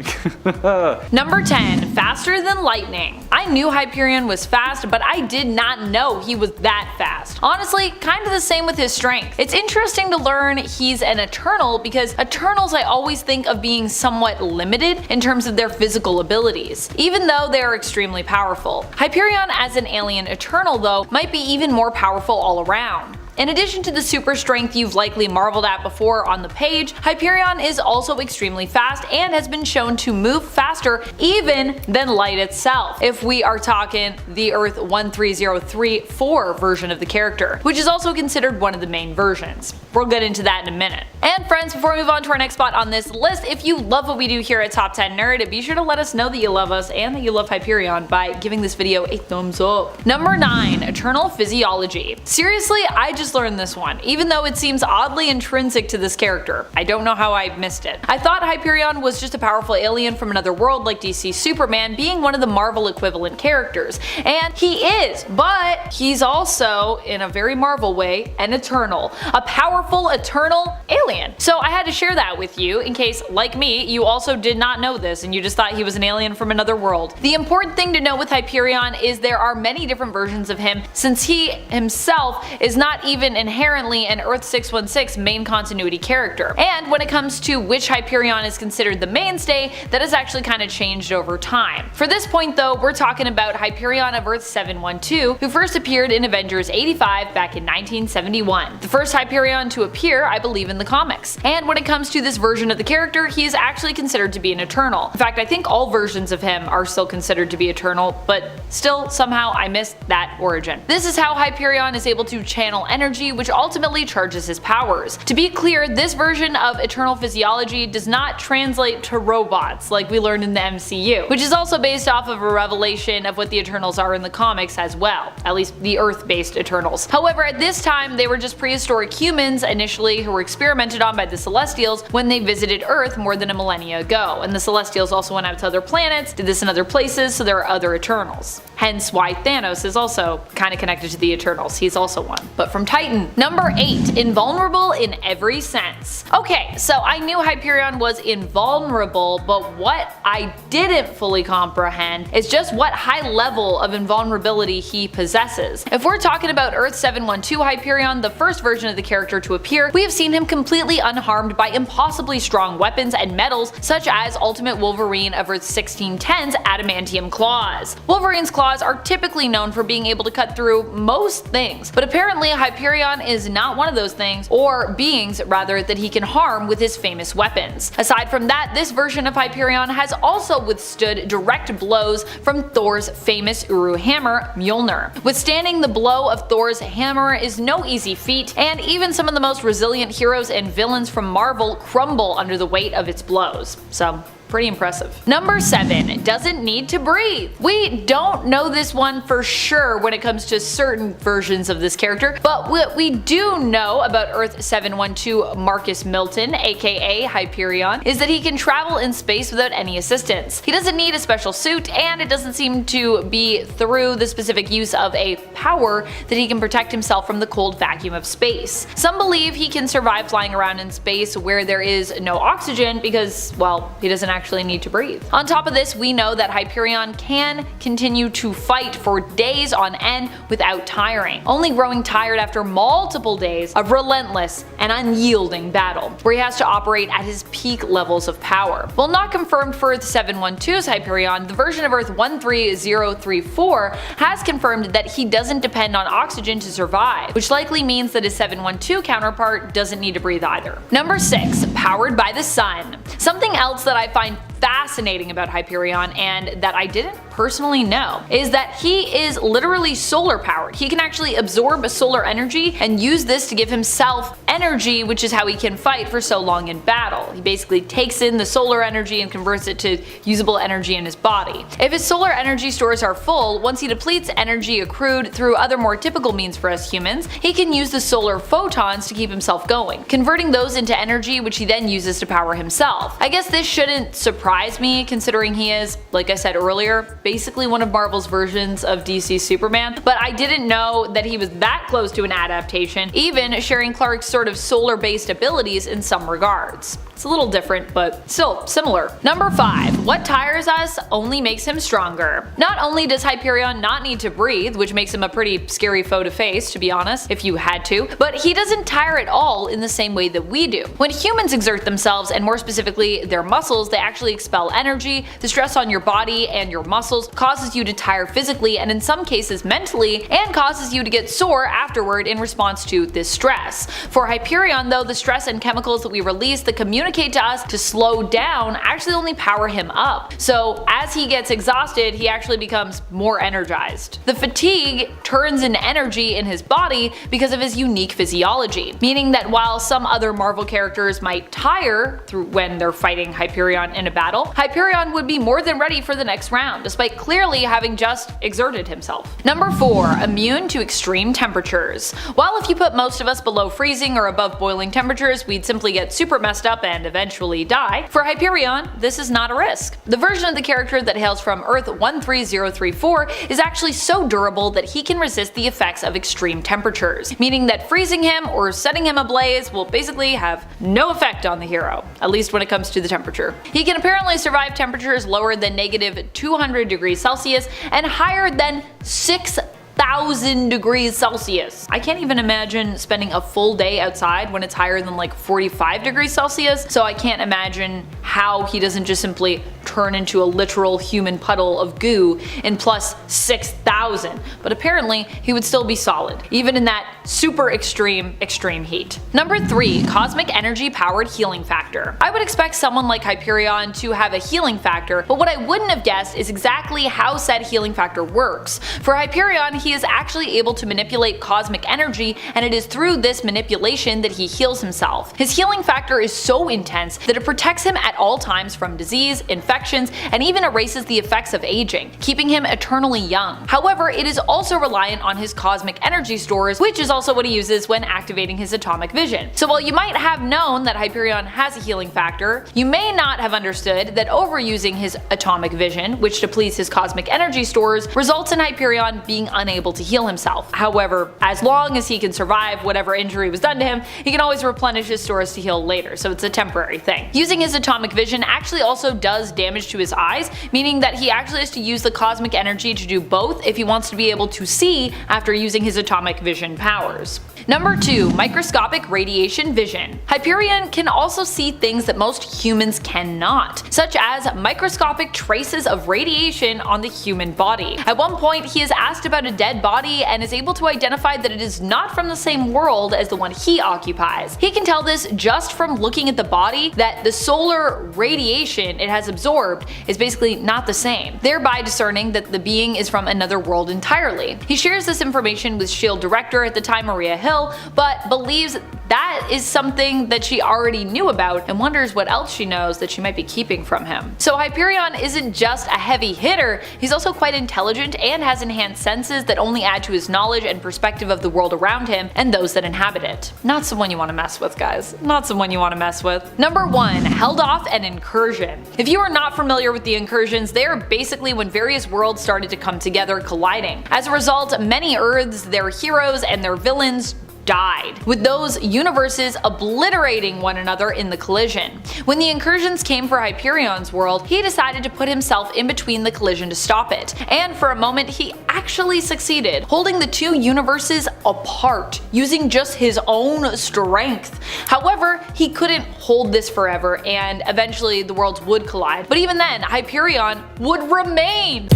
Number 10, faster than lightning. I knew Hyperion was fast, but I did not know he was that fast. Honestly, kind of the same with his strength. It's interesting to learn he's an Eternal because Eternals I always think of being somewhat limited in terms of their physical abilities, even though they are extremely powerful. Hyperion as an alien Eternal though might be even more powerful all around. In addition to the super strength you've likely marveled at before on the page, Hyperion is also extremely fast and has been shown to move faster even than light itself, if we are talking the Earth 13034 version of the character, which is also considered one of the main versions. We'll get into that in a minute. And friends, before we move on to our next spot on this list, if you love what we do here at Top 10 Nerd, be sure to let us know that you love us and that you love Hyperion by giving this video a thumbs up. Number 9, Eternal Physiology. Seriously, I just learned this one, even though it seems oddly intrinsic to this character. I don't know how I missed it. I thought Hyperion was just a powerful alien from another world like DC Superman, being one of the Marvel equivalent characters. And he is, but he's also, in a very Marvel way, an Eternal. A powerful Eternal alien. So I had to share that with you in case, like me, you also did not know this and you just thought he was an alien from another world. The important thing to know with Hyperion is there are many different versions of him, since he himself is not even inherently an Earth 616 main continuity character. And when it comes to which Hyperion is considered the mainstay, that has actually kind of changed over time. For this point though, we're talking about Hyperion of Earth 712, who first appeared in Avengers 85 back in 1971. The first Hyperion to appear, I believe, in the comics. And when it comes to this version of the character, he is actually considered to be an Eternal. In fact, I think all versions of him are still considered to be Eternal, but still somehow I missed that origin. This is how Hyperion is able to channel energy, which ultimately charges his powers. To be clear, this version of Eternal Physiology does not translate to robots like we learned in the MCU, which is also based off of a revelation of what the Eternals are in the comics as well, at least the Earth-based Eternals. However, at this time they were just prehistoric humans initially who were experimented on by the Celestials when they visited Earth more than a millennia ago, and the Celestials also went out to other planets, did this in other places, so there are other Eternals. Hence why Thanos is also kind of connected to the Eternals, he's also one, but from Titan. Number 8, invulnerable in every sense. Okay, so I knew Hyperion was invulnerable, but what I didn't fully comprehend is just what high level of invulnerability he possesses. If we're talking about Earth 712 Hyperion, the first version of the character to appear, we have seen him completely unharmed by impossibly strong weapons and metals such as Ultimate Wolverine of Earth 1610's adamantium claws. Wolverine's claws are typically known for being able to cut through most things, but apparently Hyperion is not one of those things, or beings rather, that he can harm with his famous weapons. Aside from that, this version of Hyperion has also withstood direct blows from Thor's famous Uru hammer, Mjolnir. Withstanding the blow of Thor's hammer is no easy feat, and even some of the most resilient heroes and villains from Marvel crumble under the weight of its blows. So pretty impressive. Number 7, doesn't need to breathe. We don't know this one for sure when it comes to certain versions of this character, but what we do know about Earth 712 Marcus Milton, aka Hyperion, is that he can travel in space without any assistance. He doesn't need a special suit, and it doesn't seem to be through the specific use of a power that he can protect himself from the cold vacuum of space. Some believe he can survive flying around in space where there is no oxygen because, well, he doesn't actually need to breathe. On top of this, we know that Hyperion can continue to fight for days on end without tiring, only growing tired after multiple days of relentless and unyielding battle, where he has to operate at his peak levels of power. While not confirmed for Earth 712's Hyperion, the version of Earth 13034 has confirmed that he doesn't depend on oxygen to survive, which likely means that his 712 counterpart doesn't need to breathe either. Number 6, powered by the sun. Something else that I find fascinating about Hyperion, and that I didn't personally know, is that he is literally solar powered. He can actually absorb solar energy and use this to give himself energy, which is how he can fight for so long in battle. He basically takes in the solar energy and converts it to usable energy in his body. If his solar energy stores are full, once he depletes energy accrued through other more typical means for us humans, he can use the solar photons to keep himself going, converting those into energy which he then uses to power himself. I guess this shouldn't surprise me, considering he is, like I said earlier, basically one of Marvel's versions of DC's Superman, but I didn't know that he was that close to an adaptation, even sharing Clark's sort of solar-based abilities in some regards. It's a little different, but still similar. Number 5, what tires us only makes him stronger. Not only does Hyperion not need to breathe, which makes him a pretty scary foe to face, to be honest, if you had to, but he doesn't tire at all in the same way that we do. When humans exert themselves, and more specifically their muscles, they actually expel energy. The stress on your body and your muscles causes you to tire physically, and in some cases mentally, and causes you to get sore afterward in response to this stress. For Hyperion though, the stress and chemicals that we release that communicate to us to slow down actually only power him up. So as he gets exhausted, he actually becomes more energized. The fatigue turns into energy in his body because of his unique physiology, meaning that while some other Marvel characters might tire through when they're fighting Hyperion in a battle, Hyperion would be more than ready for the next round, despite clearly having just exerted himself. Number 4, immune to extreme temperatures. While if you put most of us below freezing or above boiling temperatures, we'd simply get super messed up and eventually die, for Hyperion, this is not a risk. The version of the character that hails from Earth 13034 is actually so durable that he can resist the effects of extreme temperatures, meaning that freezing him or setting him ablaze will basically have no effect on the hero, at least when it comes to the temperature. He can apparently survive temperatures lower than -200 degrees Celsius and higher than 6,000 degrees Celsius. I can't even imagine spending a full day outside when it's higher than like 45 degrees Celsius, so I can't imagine how he doesn't just simply turn into a literal human puddle of goo in plus 6,000, but apparently he would still be solid, even in that super extreme heat. Number 3, cosmic energy powered healing factor. I would expect someone like Hyperion to have a healing factor, but what I wouldn't have guessed is exactly how said healing factor works. For Hyperion, he is actually able to manipulate cosmic energy, and it is through this manipulation that he heals himself. His healing factor is so intense that it protects him at all times from disease, infections, and even erases the effects of aging, keeping him eternally young. However, it is also reliant on his cosmic energy stores, which is also what he uses when activating his atomic vision. So while you might have known that Hyperion has a healing factor, you may not have understood that overusing his atomic vision, which depletes his cosmic energy stores, results in Hyperion being unable to heal himself. However, as long as he can survive whatever injury was done to him, he can always replenish his stores to heal later, so it's a temporary thing. Using his atomic vision actually also does damage to his eyes, meaning that he actually has to use the cosmic energy to do both if he wants to be able to see after using his atomic vision powers. Number 2, microscopic radiation vision. Hyperion can also see things that most humans cannot, such as microscopic traces of radiation on the human body. At one point, he is asked about a dead body and is able to identify that it is not from the same world as the one he occupies. He can tell this just from looking at the body that the solar radiation it has absorbed is basically not the same, thereby discerning that the being is from another world entirely. He shares this information with S.H.I.E.L.D. director at the time, Maria Hill, but believes That is something that she already knew about and wonders what else she knows that she might be keeping from him. So Hyperion isn't just a heavy hitter, he's also quite intelligent and has enhanced senses that only add to his knowledge and perspective of the world around him and those that inhabit it. Not someone you want to mess with, guys. Not someone you want to mess with. Number 1. Held off an incursion. If you are not familiar with the incursions, they are basically when various worlds started to come together, colliding. As a result, many Earths, their heroes, and their villains died, with those universes obliterating one another in the collision. When the incursions came for Hyperion's world, he decided to put himself in between the collision to stop it, and for a moment he actually succeeded, holding the two universes apart, using just his own strength. However, he couldn't hold this forever, and eventually the worlds would collide, but even then, Hyperion would remain.